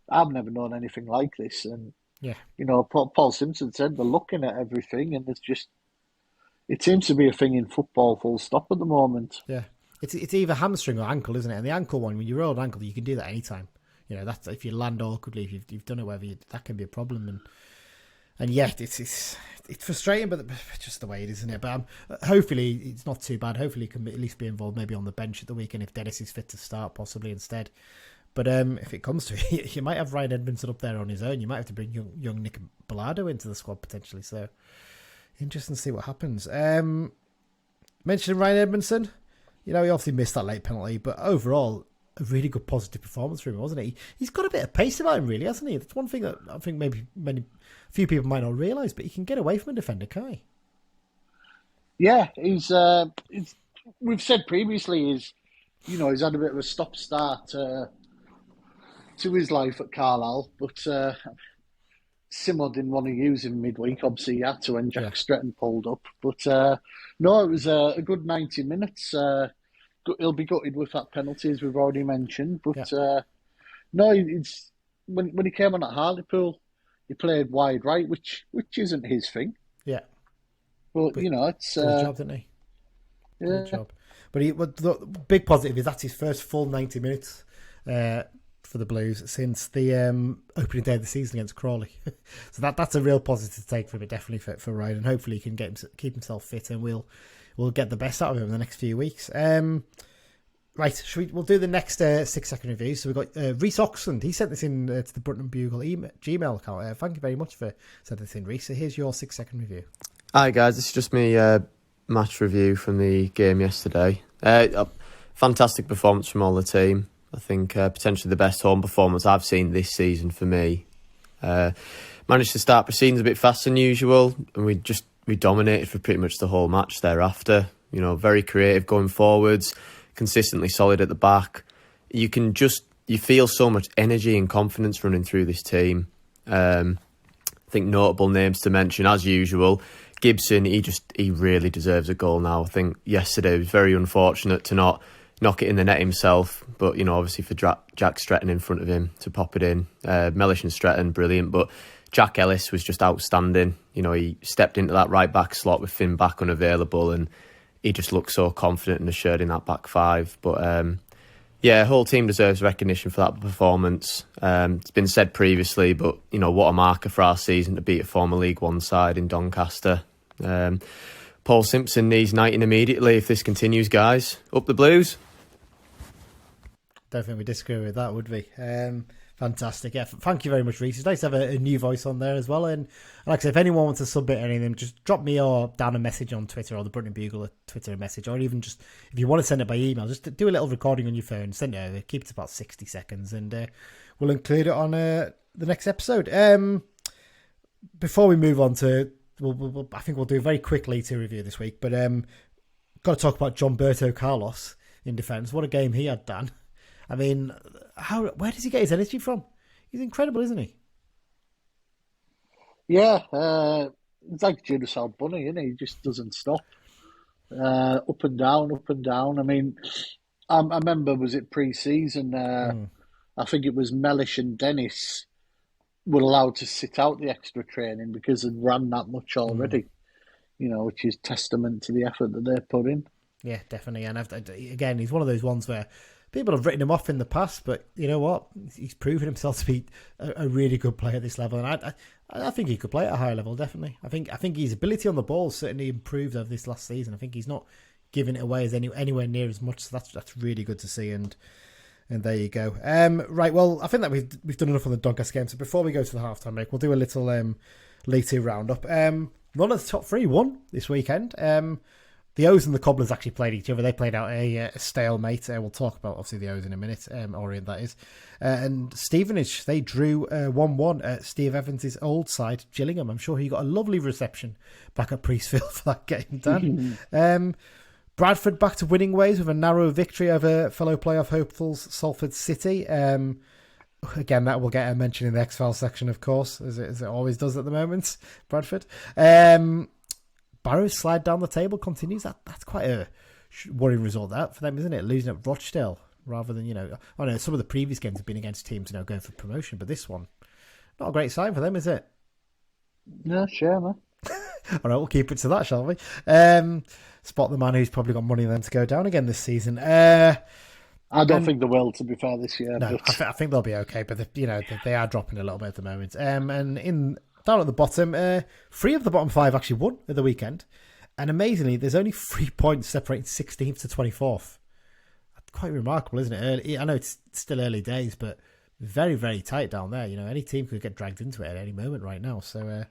I've never known anything like this, and yeah, Paul Simpson said they're looking at everything, and it seems to be a thing in football, full stop at the moment. Yeah, it's either hamstring or ankle, isn't it? And the ankle one, when you roll an ankle, you can do that anytime. That's if you land awkwardly, if you've done it, that can be a problem. And yet, it's it's frustrating, but just the way it is, isn't it? But hopefully it's not too bad. Hopefully he can at least be involved, maybe on the bench at the weekend if Dennis is fit to start, possibly instead. But if it comes to it, you might have Ryan Edmondson up there on his own. You might have to bring young Nick Bellado into the squad potentially. So interesting to see what happens. Mentioning Ryan Edmondson, he obviously missed that late penalty, but overall, a really good positive performance from him, wasn't he? He's got a bit of pace about him, really, hasn't he? That's one thing that I think maybe a few people might not realise, but he can get away from a defender, can't he? Yeah, he's we've said previously, he's had a bit of a stop-start to his life at Carlisle, but Simmo didn't want to use him midweek. Obviously, he had to when Jack Stretton pulled up. But no, it was a good 90 minutes. He'll be gutted with that penalty, as we've already mentioned. But no, it's when he came on at Hartlepool, he played wide right, which isn't his thing. Yeah. But it's good job, didn't he? Yeah. Good job. But the big positive is that's his first full 90 minutes for the Blues since the opening day of the season against Crawley. So that's a real positive to take from it, definitely for Ryan, and hopefully he can keep himself fit, and we'll get the best out of him in the next few weeks. Right, we'll do the next 6-second review. So we've got Reese Oxland. He sent this in to the Brunton Bugle Gmail account. Thank you very much for sending this in, Reese. So here's your 6-second review. Hi guys, this is just me match review from the game yesterday. Fantastic performance from all the team. I think potentially the best home performance I've seen this season for me. Managed to start proceedings a bit faster than usual, and we dominated for pretty much the whole match thereafter. Very creative going forwards, consistently solid at the back. You feel so much energy and confidence running through this team. I think notable names to mention, as usual, Gibson, he really deserves a goal now. I think yesterday was very unfortunate to not knock it in the net himself, but obviously for Jack Stretton in front of him to pop it in. Mellish and Stretton, brilliant, but Jack Ellis was just outstanding. He stepped into that right back slot with Finn back unavailable, and he just looked so confident and assured in that back five. But whole team deserves recognition for that performance. It's been said previously, but what a marker for our season to beat a former League One side in Doncaster. Paul Simpson needs knighting immediately if this continues, guys. Up the Blues. Don't think we disagree with that, would we? Fantastic. Yeah, thank you very much, Reese. It's nice to have a new voice on there as well. And like I said, if anyone wants to submit anything, just drop me or down a message on Twitter or the Brunton Bugle Twitter message, or even just if you want to send it by email, just do a little recording on your phone, send it over, keep it to about 60 seconds, and we'll include it on the next episode. Before we move on to, I think we'll do a very quick Leyton review this week, but got to talk about Gilberto Carlos in defence. What a game he had, Dan. I mean, where does he get his energy from? He's incredible, isn't he? Yeah, it's like Duracell Bunny, isn't he? He just doesn't stop. Up and down, up and down. I mean, I remember, was it pre-season? I think it was Mellish and Dennis were allowed to sit out the extra training because they'd ran that much already, which is testament to the effort that they put in. Yeah, definitely. And again, he's one of those ones where people have written him off in the past, but you know what? He's proven himself to be a really good player at this level, and I think he could play at a higher level. Definitely, I think his ability on the ball certainly improved over this last season. I think he's not giving it away as anywhere near as much. So that's really good to see. And there you go. Right, well, I think that we've done enough on the Doncaster game. So before we go to the halftime break, we'll do a little Leyton roundup. None of the top three won this weekend. The O's and the Cobblers actually played each other. They played out a stalemate. We'll talk about, obviously, the O's in a minute. Orient, that is. And Stevenage, they drew 1-1 at Steve Evans' old side, Gillingham. I'm sure he got a lovely reception back at Priestfield for that game, Dan. Bradford back to winning ways with a narrow victory over fellow playoff hopefuls Salford City. Again, that will get a mention in the X-Files section, of course, as it always does at the moment, Bradford. Barrow's slide down the table continues. That's quite a worrying result that for them, isn't it? Losing at Rochdale rather than, I know some of the previous games have been against teams, going for promotion, but this one, not a great sign for them, is it? No, sure, man. All right, we'll keep it to that, shall we? Spot the man who's probably got money then to go down again this season. I don't think they will, to be fair, this year. No, but... I think they'll be okay, but they are dropping a little bit at the moment. And in down at the bottom, 3 of the bottom 5 actually won at the weekend. And amazingly, there's only 3 points separating 16th to 24th. That's quite remarkable, isn't it? I know it's still early days, but very, very tight down there. Any team could get dragged into it at any moment right now. So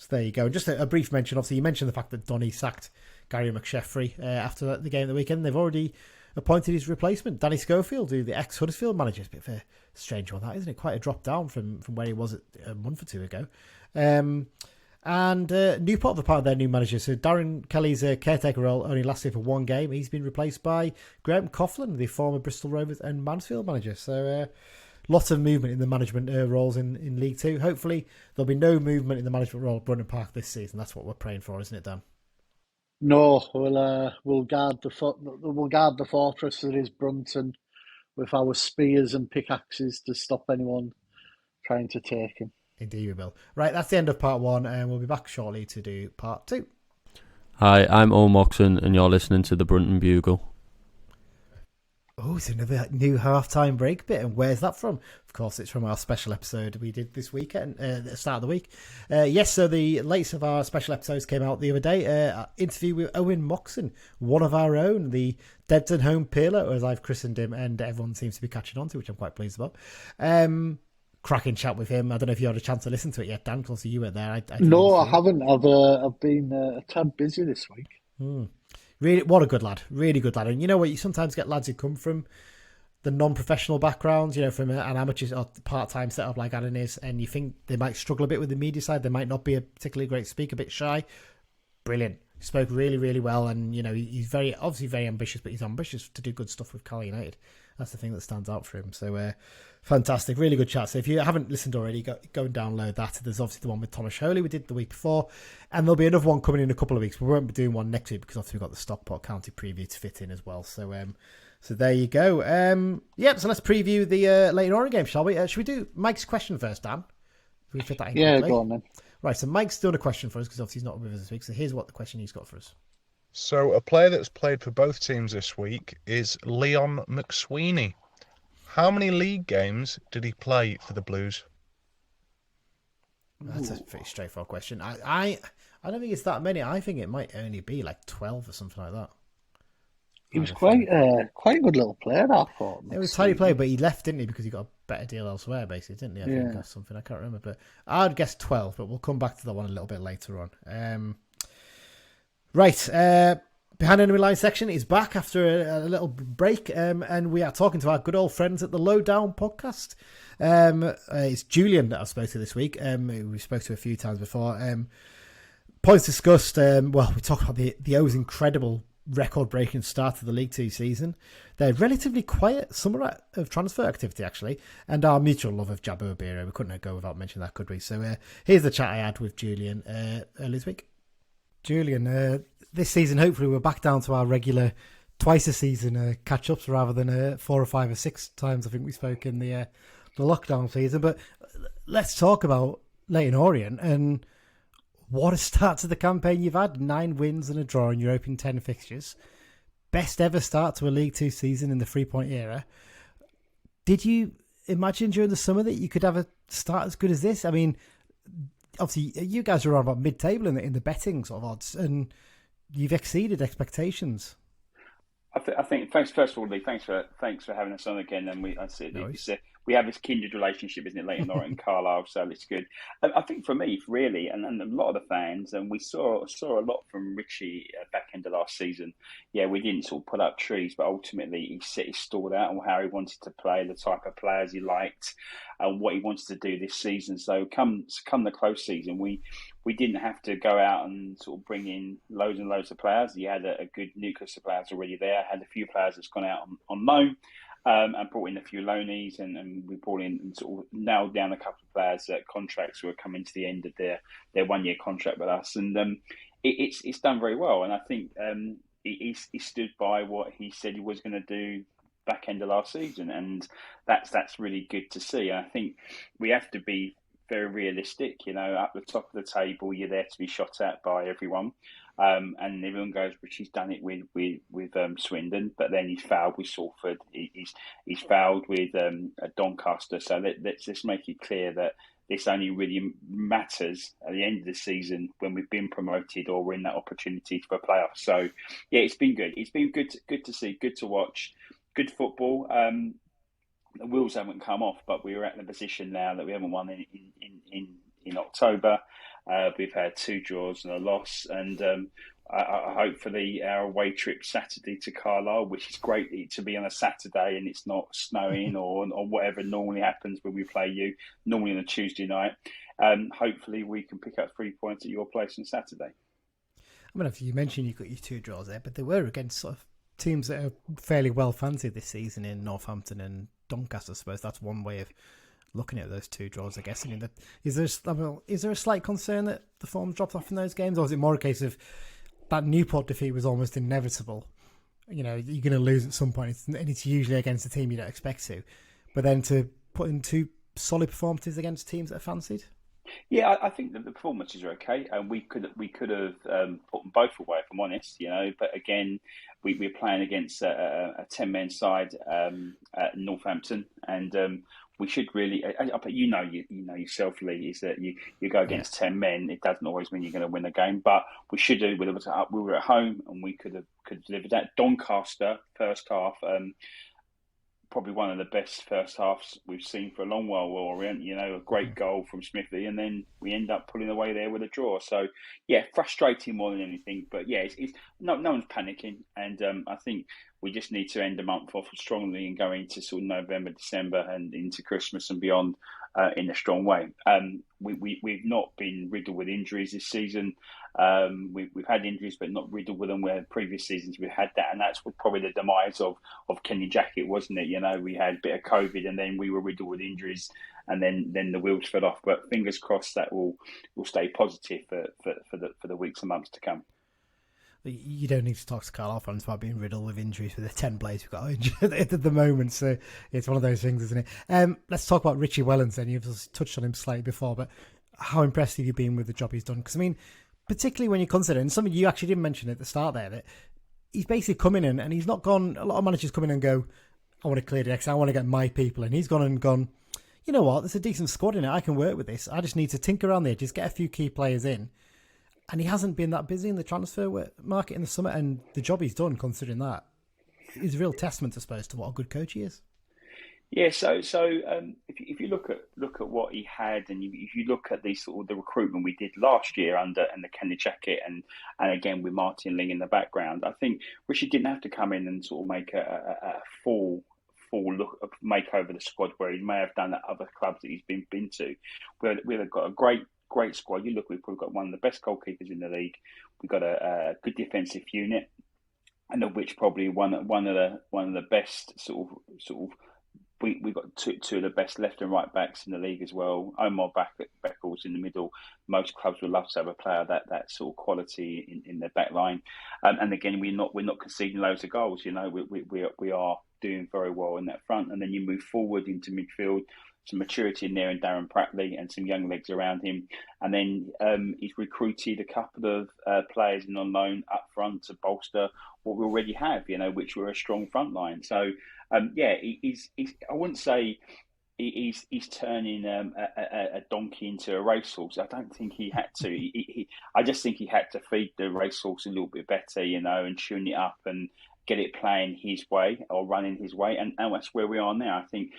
there you go. And just a brief mention, obviously, you mentioned the fact that Donny sacked Gary McSheffrey after the game of the weekend. They've already appointed his replacement, Danny Schofield, who the ex-Huddersfield manager. It's a bit of a strange one, that, isn't it? Quite a drop down from where he was a month or 2 ago. And Newport are part of their new manager. So Darren Kelly's caretaker role only lasted for 1 game. He's been replaced by Graham Coughlin, the former Bristol Rovers and Mansfield manager. So lots of movement in the management roles in League 2. Hopefully there'll be no movement in the management role at Brunton Park this season. That's what we're praying for, isn't it, Dan? No, we'll guard the fortress that is Brunton with our spears and pickaxes to stop anyone trying to take him. Indeed we will. Right, that's the end of part 1, and we'll be back shortly to do part 2. Hi, I'm Owen Moxon, and you're listening to the Brunton Bugle. Oh, it's another new half-time break bit, and where's that from? Of course, it's from our special episode we did this weekend, at the start of the week. Yes, so the latest of our special episodes came out the other day. Interview with Owen Moxon, one of our own, the Deadton Home Peeler, as I've christened him, and everyone seems to be catching on to, which I'm quite pleased about. Cracking chat with him. I don't know if you had a chance to listen to it yet, Dan, because you were there. No, I haven't. I've been a tad busy this week. Really, what a good lad. Really good lad. And you know what? You sometimes get lads who come from the non-professional backgrounds, from an amateur or part-time setup like Adam is, and you think they might struggle a bit with the media side. They might not be a particularly great speaker, a bit shy. Brilliant. He spoke really, really well, and he's obviously very ambitious, but he's ambitious to do good stuff with Cal United. That's the thing that stands out for him. So fantastic, really good chat. So if you haven't listened already, go and download that. There's obviously the one with Thomas Holy we did the week before, and there'll be another one coming in a couple of weeks. We won't be doing one next week because obviously we've got the Stockport County preview to fit in as well. So so there you go. So let's preview the Leyton Orient game, shall we? Should we do Mike's question first, Dan? Can we fit that in quickly? Go on then. Right, so Mike's doing a question for us because obviously he's not with us this week. So here's what the question he's got for us. So a player that's played for both teams this week is Leon McSweeney. How many league games did he play for the Blues? That's a pretty straightforward question. I don't think it's that many. I think it might only be like 12 or something like that. He was quite a good little player, I thought. It was a tiny player, but he left, didn't he? Because he got a better deal elsewhere, basically, didn't he? I think or something. I can't remember, but I'd guess 12. But we'll come back to that one a little bit later on. Right. Behind Enemy Line section is back after a little break, and we are talking to our good old friends at the Lowdown podcast. It's Julian that I spoke to this week. We spoke to a few times before. Points discussed. We talked about the O's incredible record-breaking start to the League 2 season. Their relatively quiet summer of transfer activity, actually, and our mutual love of Jabo Biro. We couldn't go without mentioning that, could we? So here's the chat I had with Julian earlier this week. Julian, this season, hopefully, we're back down to our regular twice a season catch-ups rather than 4 or 5 or 6 times I think we spoke in the lockdown season. But let's talk about Leyton Orient and what a start to the campaign you've had. 9 wins and a draw in your opening 10 fixtures. Best ever start to a League 2 season in the 3-point era. Did you imagine during the summer that you could have a start as good as this? I mean, obviously, you guys are on about mid-table in the betting sort of odds, and you've exceeded expectations. I think. Thanks, first of all, Lee. Thanks for having us on again. And we have this kindred relationship, isn't it, Leyton Orient and Carlisle? So it's good. I think for me, really, and a lot of the fans, and we saw a lot from Richie back end of last season. Yeah, we didn't sort of put up trees, but ultimately he stalled out on how he wanted to play, the type of players he liked, and what he wanted to do this season. So come the close season, we didn't have to go out and sort of bring in loads and loads of players. He had a good nucleus of players already there. Had a few players that's gone out on loan. And brought in a few loanees, and we brought in and sort of nailed down a couple of players that contracts who are coming to the end of their 1-year contract with us, and it's done very well. And I think he stood by what he said he was going to do back end of last season, and that's really good to see. And I think we have to be very realistic. Up the top of the table, you're there to be shot at by everyone. And everyone goes, Richie's done it with Swindon, but then he's fouled with Salford. He's fouled with Doncaster. So let's just make it clear that this only really matters at the end of the season when we've been promoted or we're in that opportunity for playoffs. So, yeah, it's been good. It's been good to see, good to watch, good football. The wheels haven't come off, but we're at the position now that we haven't won in October. We've had 2 draws and a loss, and hopefully our away trip Saturday to Carlisle, which is great to be on a Saturday and it's not snowing or whatever normally happens when we play you, normally on a Tuesday night. Hopefully we can pick up 3 points at your place on Saturday. I mean, if you mentioned you got your 2 draws there, but they were against sort of teams that are fairly well fancied this season in Northampton and Doncaster. I suppose that's one way of looking at those 2 draws, I guess. I mean, is there a slight concern that the form dropped off in those games, or is it more a case of that Newport defeat was almost inevitable? You know, you're going to lose at some point, and it's usually against a team you don't expect to. But then to put in 2 solid performances against teams that are fancied? Yeah, I think that the performances are okay, and we could have put them both away, if I'm honest. You know, but again, we're playing against a 10-man side at Northampton, and we should really. But you know yourself, Lee, is that you go against 10 men. It doesn't always mean you're going to win a game, but we should do. We were at home, and we could have delivered that. Doncaster first half. Probably one of the best first halves we've seen for a long while, Orient. You know, a great goal from Smithy, and then we end up pulling away there with a draw. So, yeah, frustrating more than anything. But yeah, it's no one's panicking, and I think we just need to end the month off strongly and go into sort of November, December, and into Christmas and beyond in a strong way. We've not been riddled with injuries this season. We've had injuries, but not riddled with them. Where previous seasons we've had that, and that's probably the demise of Kenny Jackett, wasn't it? You know, we had a bit of COVID, and then we were riddled with injuries, and then the wheels fell off. But fingers crossed that will stay positive for the weeks and months to come. You don't need to talk to Carlisle fans about being riddled with injuries with the 10 players we've got injured at the moment. So it's one of those things, isn't it? Let's talk about Richie Wellens then. You've touched on him slightly before, but how impressed have you been with the job he's done? Because, I mean, particularly when you consider, and something you actually didn't mention at the start there, that he's basically come in and he's not gone, a lot of managers come in and go, I want to clear the decks, I want to get my people. And he's gone, you know what, there's a decent squad in it, I can work with this. I just need to tinker around the edges, get a few key players in. And he hasn't been that busy in the transfer market in the summer, and the job he's done, considering that, is a real testament, I suppose, to what a good coach he is. Yeah, so if you look at what he had, and if you look at the sort of the recruitment we did last year and the Kenny Jackett, and again with Martin Ling in the background, I think Richard didn't have to come in and sort of make a full look, make over the squad where he may have done at other clubs that he's been to. We've got a great squad. You look, we've probably got one of the best goalkeepers in the league. We've got a good defensive unit, and of which probably one of the best sort of. We've got two of the best left and right backs in the league as well. Omar Beckles in the middle. Most clubs would love to have a player that sort of quality in their back line. And again, we're not conceding loads of goals. You know, we are doing very well in that front. And then you move forward into midfield. Some maturity in there in Darren Prattley and some young legs around him. And then he's recruited a couple of players on loan up front to bolster what we already have, you know, which were a strong front line. So, he's I wouldn't say he's turning a donkey into a racehorse. I don't think he had to. I just think he had to feed the racehorse a little bit better, you know, and tune it up and get it playing his way or running his way. And that's where we are now. I think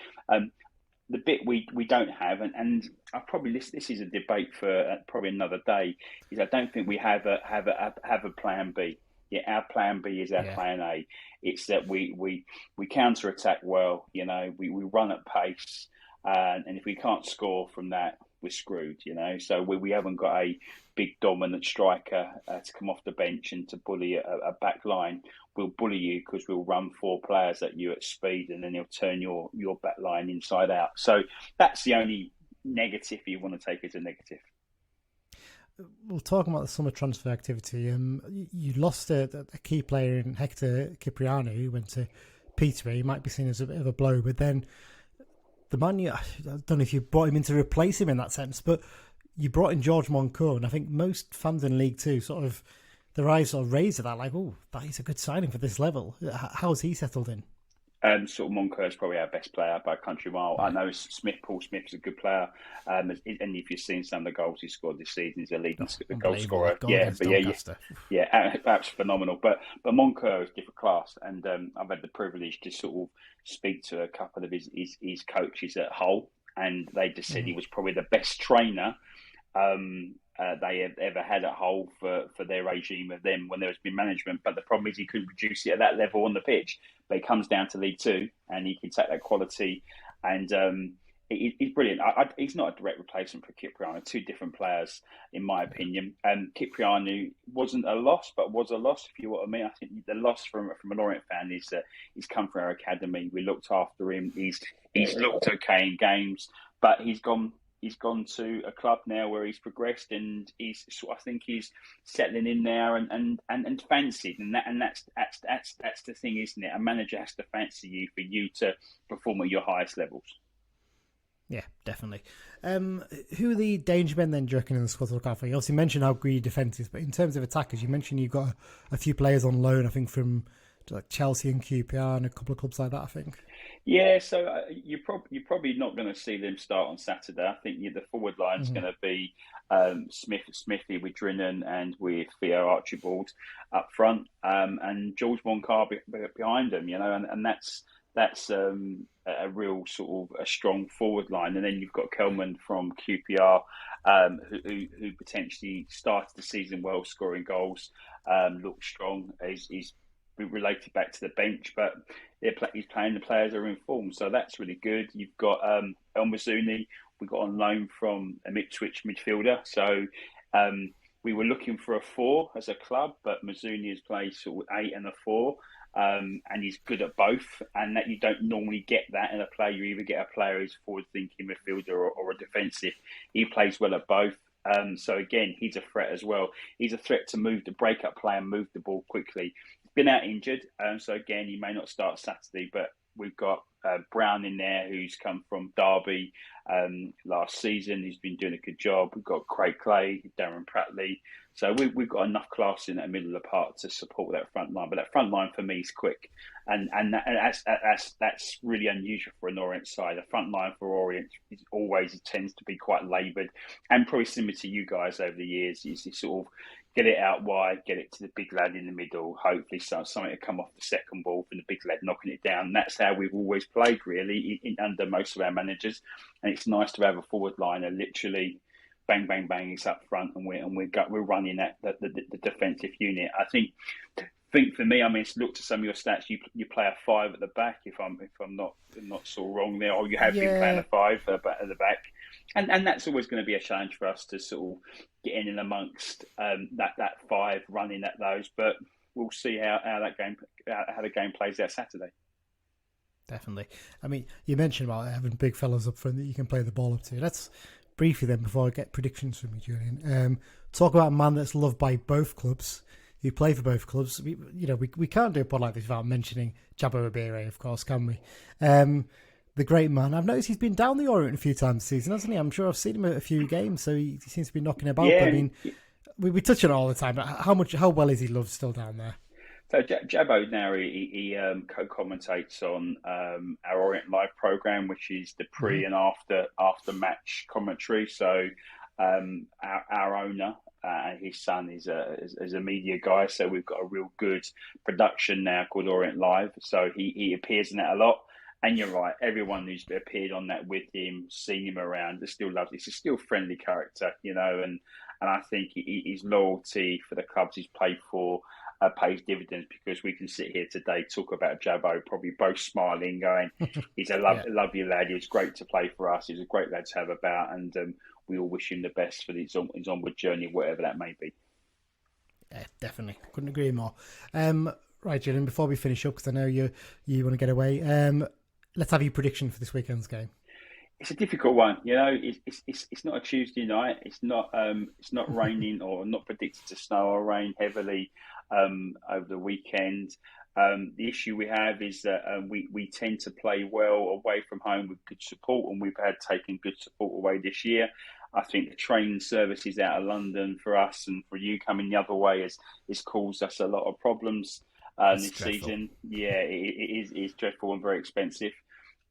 the bit we don't have, and I probably this is a debate for probably another day, is I don't think we have a plan B. Yeah, our plan B is our plan A. It's that we counter attack well, you know, we run at pace, and if we can't score from that, we're screwed, you know. So we haven't got a big dominant striker to come off the bench and to bully a back line. We'll bully you because we'll run 4 players at you at speed, and then he'll turn your back line inside out. So that's the only negative you want to take as a negative. Well, talking about the summer transfer activity, you lost a key player in Hector Cipriano, who went to Peterborough. He might be seen as a bit of a blow, but then the man, I don't know if you brought him in to replace him in that sense, but you brought in George Moncourt, and I think most fans in League Two sort of their eyes sort of raised at that, like, oh, that is a good signing for this level. How's he settled in? Sort of Moncur is probably our best player by a country mile. I know Paul Smith is a good player, and if you've seen some of the goals he scored this season, he's a leading goal scorer. Perhaps phenomenal. But Moncur is different class, and I've had the privilege to sort of speak to a couple of his coaches at Hull, and they just said he was probably the best trainer they have ever had at Hull for their regime of them when there's been management. But the problem is he couldn't produce it at that level on the pitch. But it comes down to League Two, and he can take that quality. And he's brilliant. He's not a direct replacement for Cipriano. Two different players, in my opinion. Cipriano wasn't a loss, but was a loss, if you know what I mean. I think the loss from an Orient fan is that he's come from our academy. We looked after him. He's looked okay in games, but he's gone to a club now where he's progressed, and I think he's settling in there and fancied, and that's the thing, isn't it? A manager has to fancy you for you to perform at your highest levels. Yeah, definitely. Who are the danger men then, do you reckon, in the squad to look out for? You obviously mentioned how greedy defence is, but in terms of attackers, you mentioned you've got a few players on loan, I think, from like Chelsea and QPR and a couple of clubs like that, I think. Yeah, so you're probably not going to see them start on Saturday. I think the forward line is going to be Smithy with Drinnan and with Theo Archibald up front, and George Moncur behind them. And that's a real sort of a strong forward line. And then you've got Kelman from QPR, who potentially started the season well, scoring goals, looks strong. He's related back to the bench, but he's playing. The players are in form, so that's really good. You've got El Mazzuni. We got on loan from an Ipswich midfielder, so we were looking for a 4 as a club, but Mazzuni has played sort of 8 and a 4, and he's good at both, and that you don't normally get that in a player. You either get a player who's forward-thinking midfielder or a defensive. He plays well at both. So again, he's a threat as well. He's a threat to break up play and move the ball quickly. Been out injured, so again, he may not start Saturday, but we've got Brown in there, who's come from Derby last season. He's been doing a good job. We've got Craig Clay, Darren Prattley. So we've got enough class in that middle of the park to support that front line. But that front line for me is quick, and that's really unusual for an Orient side. The front line for Orient tends to be quite laboured, and probably similar to you guys over the years. You sort of get it out wide, get it to the big lad in the middle. Hopefully, something to come off the second ball from the big lad knocking it down. That's how we've always played, really, under most of our managers. And it's nice to have a forward liner literally bang, bang, bang. It's up front, and we're running the defensive unit. I think for me, I mean, look to some of your stats. You play a 5 at the back. If I'm not so wrong there, or you have been playing a 5 at the back, and that's always going to be a challenge for us to sort of get in and amongst that 5 running at those. But we'll see how the game plays out Saturday. Definitely. I mean, you mentioned about having big fellas up front that you can play the ball up to. Let's briefly then, before I get predictions from you, Julian, talk about a man that's loved by both clubs. You play for both clubs. We can't do a pod like this without mentioning Jabo Abire, of course, can we? The great man. I've noticed he's been down the Orient a few times this season, hasn't he? I'm sure I've seen him at a few games, so he seems to be knocking about. Yeah. I mean, we touch on it all the time, but how well is he loved still down there? So Jabo now he co-commentates on our Orient Live program, which is the pre and after match commentary. So our owner, his son is a media guy, so we've got a real good production now called Orient Live. So he appears in that a lot. And you're right, everyone who's appeared on that with him, seen him around, they still love. He's a still friendly character, and I think his loyalty for the clubs he's played for pays dividends, because we can sit here today, talk about Jabo, probably both smiling, going, he's a lovely lad. He was great to play for us. He's a great lad to have about, and we all wish him the best for his onward journey, whatever that may be. Yeah, definitely. Couldn't agree more. Right, Julian, before we finish up, because I know you want to get away, let's have your prediction for this weekend's game. It's a difficult one, It's not a Tuesday night. It's not raining or not predicted to snow or rain heavily over the weekend. The issue we have is that we tend to play well away from home with good support, and we've taken good support away this year. I think the train services out of London for us and for you coming the other way has caused us a lot of problems. this season. Yeah, it is dreadful and very expensive.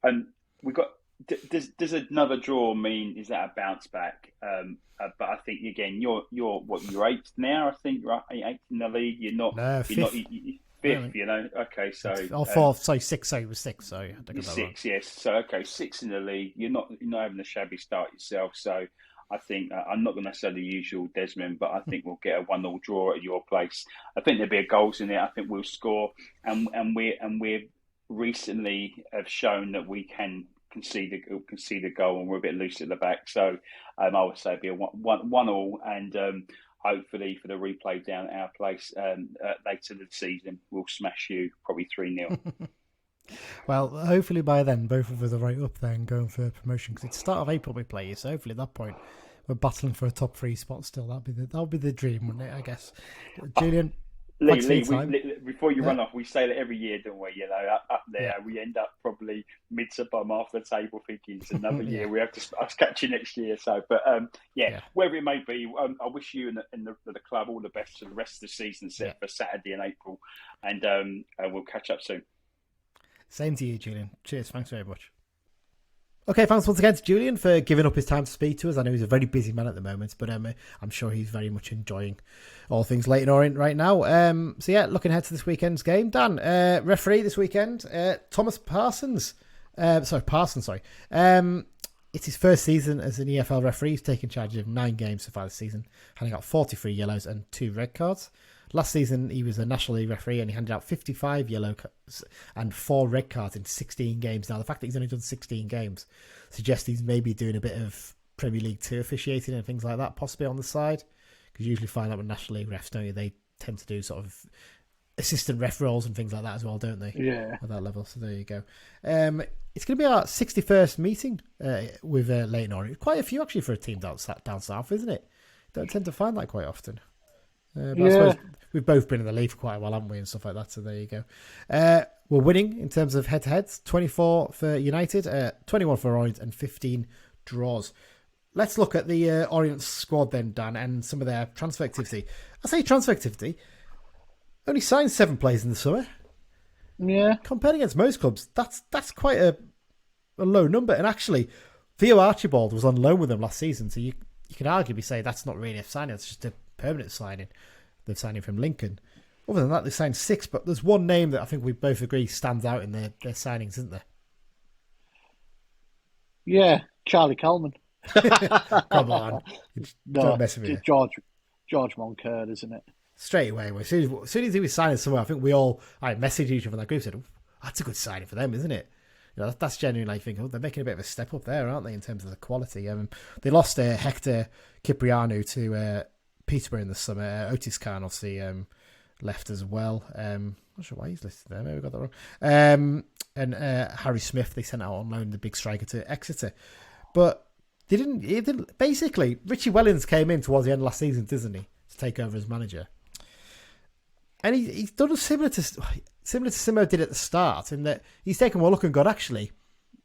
And we got. Does another draw mean is that a bounce back? But I think again, you're eighth now. I think you're eighth in the league. You're not. Fifth. You're not fifth. You know. Okay, so fourth. Sorry, sixth. Sorry, it was sixth. Sorry, I think six. Yes. So okay, sixth in the league. You're not having a shabby start yourself. So I think I'm not going to say the usual, Desmond, but I think we'll get a 1-1 draw at your place. I think there'll be goals in there. I think we'll score, and we've recently have shown that we can concede a goal, and we're a bit loose at the back. So I would say it'd be a 1-1, and hopefully for the replay down at our place later in the season, we'll smash you probably 3-0. Well, hopefully by then both of us are right up there and going for promotion, because it's the start of April we play you. So hopefully at that point we're battling for a top 3 spot still. That'll be the dream, wouldn't it? I guess. Julian. Lee, before you run off, we say that every year, don't we? You know, up there, we end up probably mid to bottom half the table, thinking it's another year. We have to catch you next year. So, but wherever it may be, I wish you and the club all the best for the rest of the season set for Saturday in April, and we'll catch up soon. Same to you, Julian. Cheers. Thanks very much. Okay, thanks once again to Julian for giving up his time to speak to us. I know he's a very busy man at the moment, but I'm sure he's very much enjoying all things Leyton Orient right now. So yeah, looking ahead to this weekend's game. Dan, referee this weekend, Thomas Parsons. Parsons. It's his first season as an EFL referee. He's taken charge of 9 games so far this season, handing out 43 yellows and 2 red cards. Last season, he was a National League referee and he handed out 55 yellow cards and 4 red cards in 16 games. Now, the fact that he's only done 16 games suggests he's maybe doing a bit of Premier League 2 officiating and things like that, possibly on the side. Because you usually find out with National League refs, don't you? They tend to do sort of assistant ref roles and things like that as well, don't they? Yeah. At that level. So there you go. It's going to be our 61st meeting with Leyton Orient. Quite a few, actually, for a team down south, isn't it? Don't tend to find that quite often. But I suppose we've both been in the league for quite a while, haven't we, and stuff like that, so there you go. We're winning in terms of head-to-heads, 24 for United, 21 for Orient, and 15 draws. Let's look at the Orient squad then, Dan, and some of their transfer activity. I say transfer activity, only signed 7 players in the summer. Yeah. Compared against most clubs, that's quite a low number, and actually, Theo Archibald was on loan with them last season, so you could arguably say that's not really a signing, it's just a permanent signing. They've signed him from Lincoln. Other than that, they've signed 6, but there's one name that I think we both agree stands out in their signings, isn't there? Yeah, Charlie Coleman. Come on. Don't mess with me. George Moncur, isn't it? Straight away. As soon as he was signing somewhere, I think we all messaged each other in that group and said, that's a good signing for them, isn't it? You know, that's genuinely like thinking, they're making a bit of a step up there, aren't they, in terms of the quality? They lost Hector Cipriano to Peterborough in the summer. Otis Khan obviously left as well. I'm not sure why he's listed there. Maybe we got that wrong. And Harry Smith, they sent out on loan, the big striker, to Exeter. But they didn't. Basically, Richie Wellens came in towards the end of last season, doesn't he, to take over as manager? And he's done similar to Simmo did at the start, in that he's taken one look and gone, actually,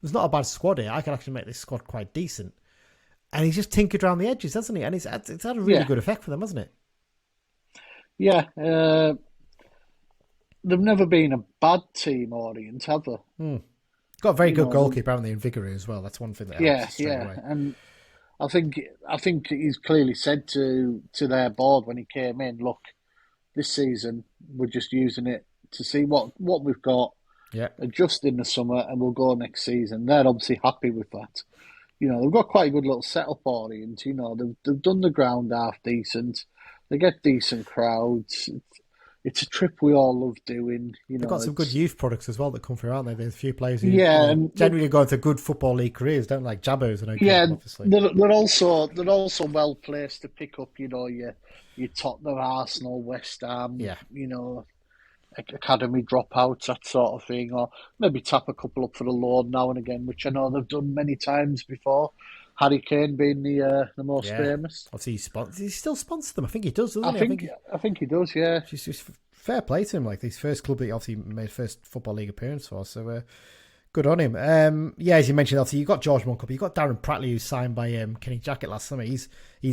there's not a bad squad here. I can actually make this squad quite decent. And he's just tinkered around the edges, hasn't he? And it's had a really good effect for them, hasn't it? Yeah. They've never been a bad team, Orient, have they? Got a very good goalkeeper, haven't they, in Vigouroux as well. That's one thing that helps straight away. And I think he's clearly said to their board when he came in, look, this season we're just using it to see what we've got, adjust in the summer, and we'll go next season. They're obviously happy with that. You know, they've got quite a good little setup, Orient. You know, they've done the ground half decent. They get decent crowds. It's a trip we all love doing. You know, they've got some good youth products as well that come through, aren't they? There's a few players who and generally go into good football league careers, don't like Jabos and obviously. They're also well placed to pick up. You know, your Tottenham, Arsenal, West Ham. You know, academy dropouts, that sort of thing, or maybe tap a couple up for the loan now and again, which I know they've done many times before. Harry Kane being the most famous. He still sponsors them. I think he does, doesn't he? I think he does, yeah. Just fair play to him. Like, his first club that he obviously made first Football League appearance for, so good on him. As you mentioned, obviously, you've got George Moncur, you've got Darren Pratley, who's signed by Kenny Jackett last summer. He's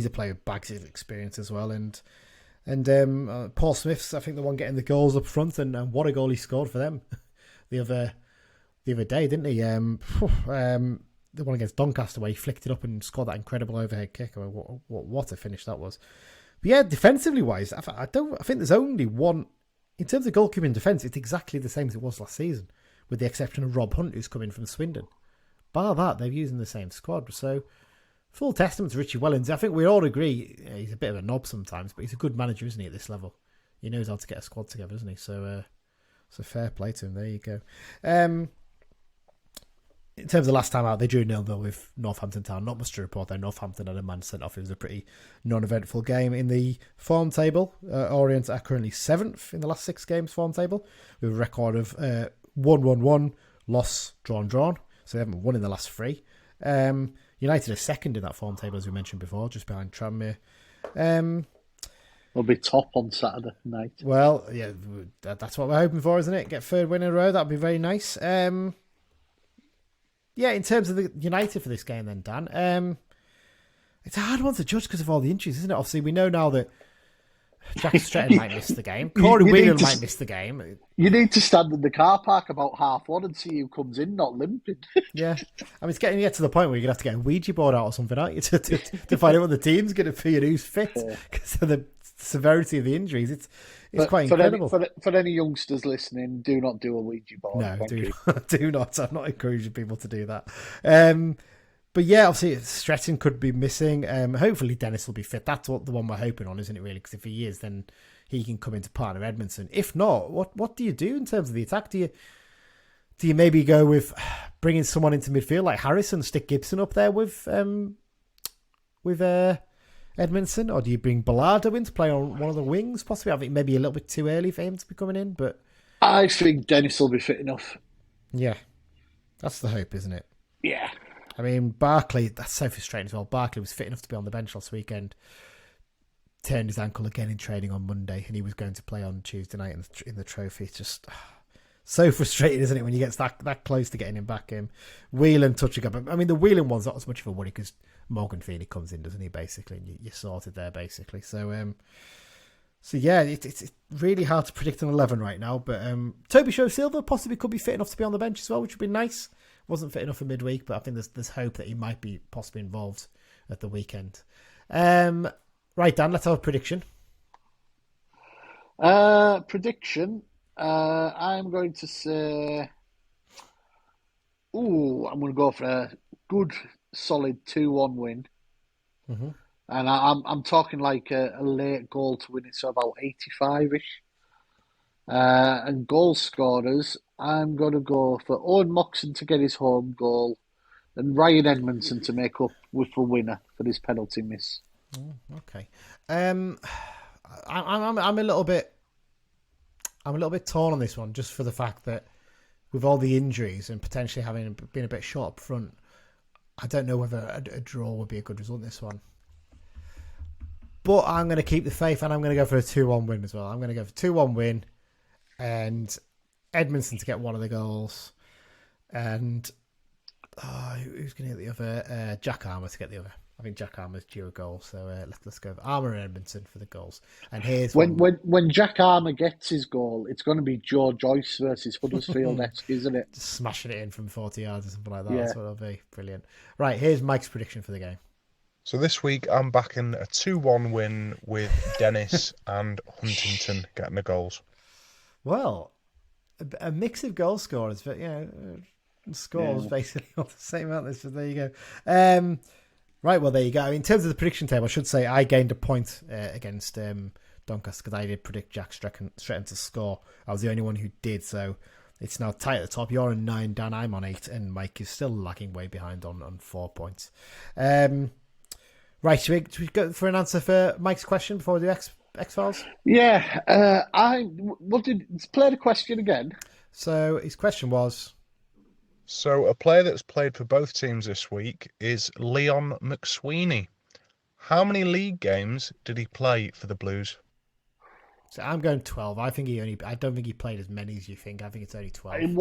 a player with bags of experience as well, and And Paul Smith's, I think, the one getting the goals up front, and what a goal he scored for them the other day, didn't he? The one against Doncaster where he flicked it up and scored that incredible overhead kick. I mean, what a finish that was! But yeah, defensively wise, I think there's only one in terms of goalkeeping defence. It's exactly the same as it was last season, with the exception of Rob Hunt, who's coming from Swindon. Bar that, they're using the same squad. So full testament to Richie Wellens. I think we all agree he's a bit of a knob sometimes, but he's a good manager, isn't he? At this level, he knows how to get a squad together, doesn't he? So fair play to him. There you go. In terms of last time out, they drew 0-0 with Northampton Town. Not much to report there. Northampton had a man sent off. It was a pretty non-eventful game. In the form table, Orient are currently 7th in the last 6 games form table, with a record of 1-1-1, loss, drawn. So they haven't won in the last 3. United are 2nd in that form table, as we mentioned before, just behind Tranmere. We'll be top on Saturday night. Well, yeah, that's what we're hoping for, isn't it? Get 3rd win in a row. That'd be very nice. Yeah, in terms of the United for this game then, Dan, it's a hard one to judge because of all the injuries, isn't it? Obviously, we know now that Jack Stretton might miss the game. Corey Whelan might miss the game. You need to stand in the car park about 1:30 and see who comes in, not limping. Yeah. I mean, it's getting to the point where you're going to have to get a Ouija board out or something, aren't you, to find out what the team's going to be and who's fit because of the severity of the injuries. It's quite incredible. For any youngsters listening, do not do a Ouija board. No, do not. I'm not encouraging people to do that. But yeah, obviously, Stretton could be missing. Hopefully, Dennis will be fit. That's the one we're hoping on, isn't it, really? Because if he is, then he can come into partner Edmondson. If not, what do you do in terms of the attack? Do you maybe go with bringing someone into midfield like Harrison, stick Gibson up there with Edmondson, or do you bring Bilardo in to play on one of the wings? Possibly, I think maybe a little bit too early for him to be coming in, but I think Dennis will be fit enough. Yeah, that's the hope, isn't it? Yeah. I mean, Barkley, that's so frustrating as well. Barkley was fit enough to be on the bench last weekend, turned his ankle again in training on Monday, and he was going to play on Tuesday night in the trophy. It's just so frustrating, isn't it, when you get that close to getting him back in. Whelan touching up. I mean, the Whelan one's not as much of a worry because Morgan Feeney comes in, doesn't he, basically, and you're sorted there, basically. So yeah, it's really hard to predict an 11 right now, but Toby Silva possibly could be fit enough to be on the bench as well, which would be nice. Wasn't fit enough for midweek, but I think there's hope that he might be possibly involved at the weekend. Right, Dan, let's have a prediction. Prediction. I'm going to say... I'm going to go for a good, solid 2-1 win. Mm-hmm. And I'm talking like a late goal to win it, so about 85-ish. And goal scorers, I'm going to go for Owen Moxon to get his home goal and Ryan Edmondson to make up with the winner for this penalty miss. Okay. I'm a little bit torn on this one, just for the fact that with all the injuries and potentially having been a bit short up front, I don't know whether a draw would be a good result in this one. But I'm going to keep the faith and I'm going to go for a 2-1 win as well. I'm going to go for 2-1 win and Edmondson to get one of the goals. And who's going to get the other? Jack Armour to get the other. I think Jack Armour's due a goal, so let's go for Armour and Edmondson for the goals. And here's when Jack Armour gets his goal, it's going to be Joe Joyce versus Huddersfield-esque, isn't it? Just smashing it in from 40 yards or something like that. Yeah. That's what it'll be. Brilliant. Right, here's Mike's prediction for the game. So this week I'm backing a 2-1 win with Dennis and Huntington getting the goals. Well, a mix of goal scorers, but scores basically all the same, aren't they? So there you go. Right, well, there you go. In terms of the prediction table, I should say I gained a point against Doncaster because I did predict Jack Stretton to score. I was the only one who did, so it's now tight at the top. You're on 9, Dan, I'm on 8, and Mike is still lagging way behind on 4 points. Right, should we go for an answer for Mike's question before we do X-Files? Yeah. Play the question again. So his question was... So a player that's played for both teams this week is Leon McSweeney. How many league games did he play for the Blues? So I'm going 12. I don't think he played as many as you think. I think it's only 12. It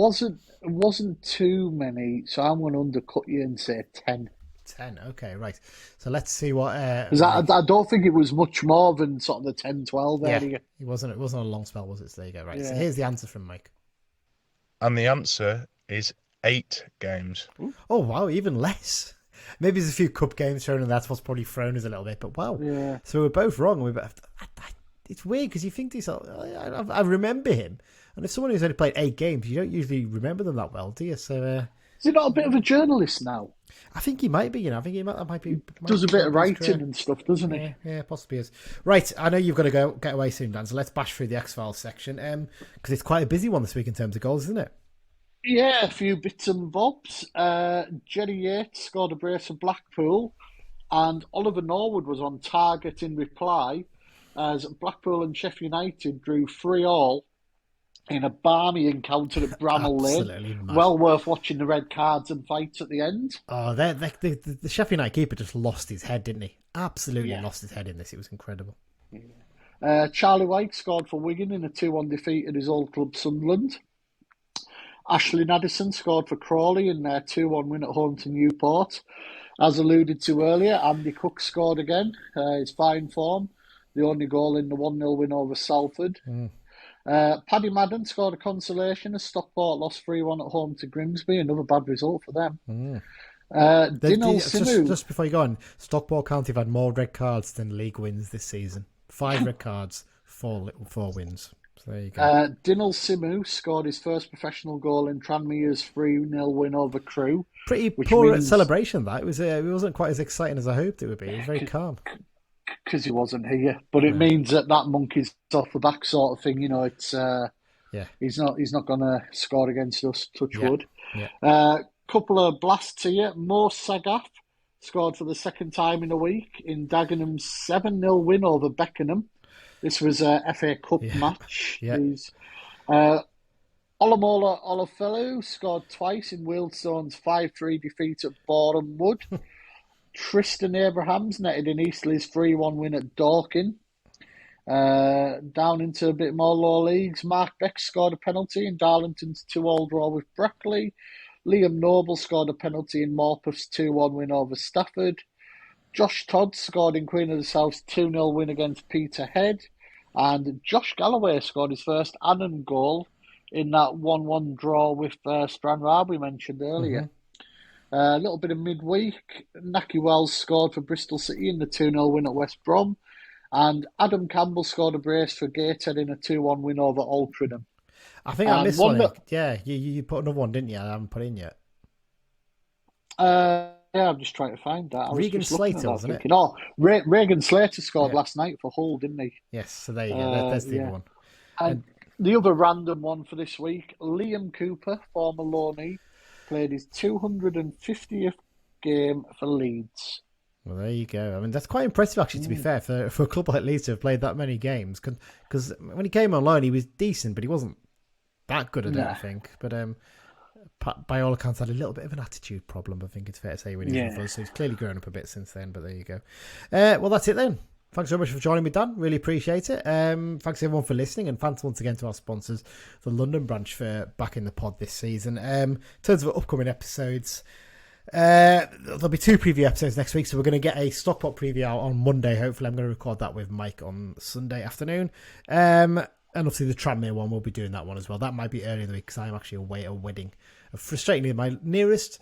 wasn't too many, so I'm going to undercut you and say 10. 10. Okay, right. So let's see what. I don't think it was much more than sort of the 10-12 area. It wasn't a long spell, was it? So there you go. Right. Yeah. So here's the answer from Mike. And the answer is 8 games. Oh wow, even less. Maybe there's a few cup games thrown, and that's what's probably thrown us a little bit. But wow, yeah. So we're both wrong. It's weird because you think to yourself, I remember him, and if someone who's only played 8 games, you don't usually remember them that well, do you? So is he not a bit of a journalist now? I think he might be. You know, I think he might be. Does a bit of writing and stuff, doesn't he? Yeah, possibly is. Right, I know you've got to get away soon, Dan. So let's bash through the X-Files section, because it's quite a busy one this week in terms of goals, isn't it? Yeah, a few bits and bobs. Jerry Yates scored a brace for Blackpool, and Oliver Norwood was on target in reply as Blackpool and Sheffield United drew 3-3 in a balmy encounter at Bramall Lane. Mad. Well worth watching the red cards and fights at the end. Oh, the Sheffield United keeper just lost his head, didn't he? Absolutely lost his head in this. It was incredible. Yeah. Charlie White scored for Wigan in a 2-1 defeat at his old club Sunderland. Ashley Addison scored for Crawley in their 2-1 win at home to Newport. As alluded to earlier, Andy Cook scored again. His fine form. The only goal in the 1-0 win over Salford. Paddy Madden scored a consolation as Stockport lost 3-1 at home to Grimsby. Another bad result for them. Just before you go on, Stockport County have had more red cards than league wins this season. 5 red cards, 4 wins. So there you go. Dinal Simmo scored his first professional goal in Tranmere's 3-0 win over Crewe. Pretty poor celebration, that. It wasn't quite as exciting as I hoped it would be. It was very calm. Because he wasn't here, but it means that monkey's off the back sort of thing. You know, it's he's not going to score against us. Touch wood. Couple of blasts here. Mo Sagaf scored for the second time in a week in Dagenham's 7-0 win over Beckenham. This was a FA Cup match. Olamola Olafelu scored twice in Wealdstone's 5-3 defeat at Boreham Wood. Tristan Abrahams netted in Eastleigh's 3-1 win at Dorking. Down into a bit more lower leagues, Mark Beck scored a penalty in Darlington's 2-2 draw with Brackley. Liam Noble scored a penalty in Morpeth's 2-1 win over Stafford. Josh Todd scored in Queen of the South's 2-0 win against Peterhead. And Josh Galloway scored his first Annan goal in that 1-1 draw with Stranraer we mentioned earlier. A little bit of midweek. Naki Wells scored for Bristol City in the 2-0 win at West Brom. And Adam Campbell scored a brace for Gateshead in a 2-1 win over Altrincham. I think I missed one. You put another one, didn't you? I haven't put in yet. I'm just trying to find that. Regan Slater, wasn't it? Regan Slater scored last night for Hull, didn't he? Yes, so there you go. There's the other one. And the other random one for this week, Liam Cooper, former loanee, played his 250th game for Leeds. Well, there you go. I mean, that's quite impressive, actually, to be fair, for a club like Leeds to have played that many games. Because when he came on loan, he was decent, but he wasn't that good at it, I think. But by all accounts, had a little bit of an attitude problem, I think it's fair to say, when he was with us. So he's clearly grown up a bit since then, but there you go. Well, that's it then. Thanks so much for joining me, Dan. Really appreciate it. Thanks everyone for listening, and thanks once again to our sponsors, the London branch, for backing the pod this season. In terms of upcoming episodes, there'll be 2 preview episodes next week, so we're going to get a Stockport preview out on Monday. Hopefully I'm going to record that with Mike on Sunday afternoon. And obviously the Tranmere one, we'll be doing that one as well. That might be early in the week because I'm actually away at a wedding. Frustratingly, my nearest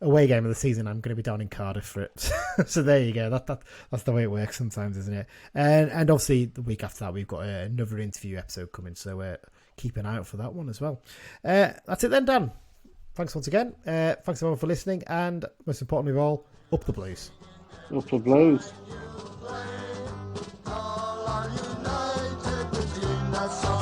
away game of the season, I'm going to be down in Cardiff for it. So there you go. That's the way it works sometimes, isn't it? And obviously the week after that, we've got another interview episode coming, so keep an eye out for that one as well. That's it then, Dan. Thanks once again. Thanks everyone for listening, and most importantly of all, up the Blues. Up the Blues. All are united within us.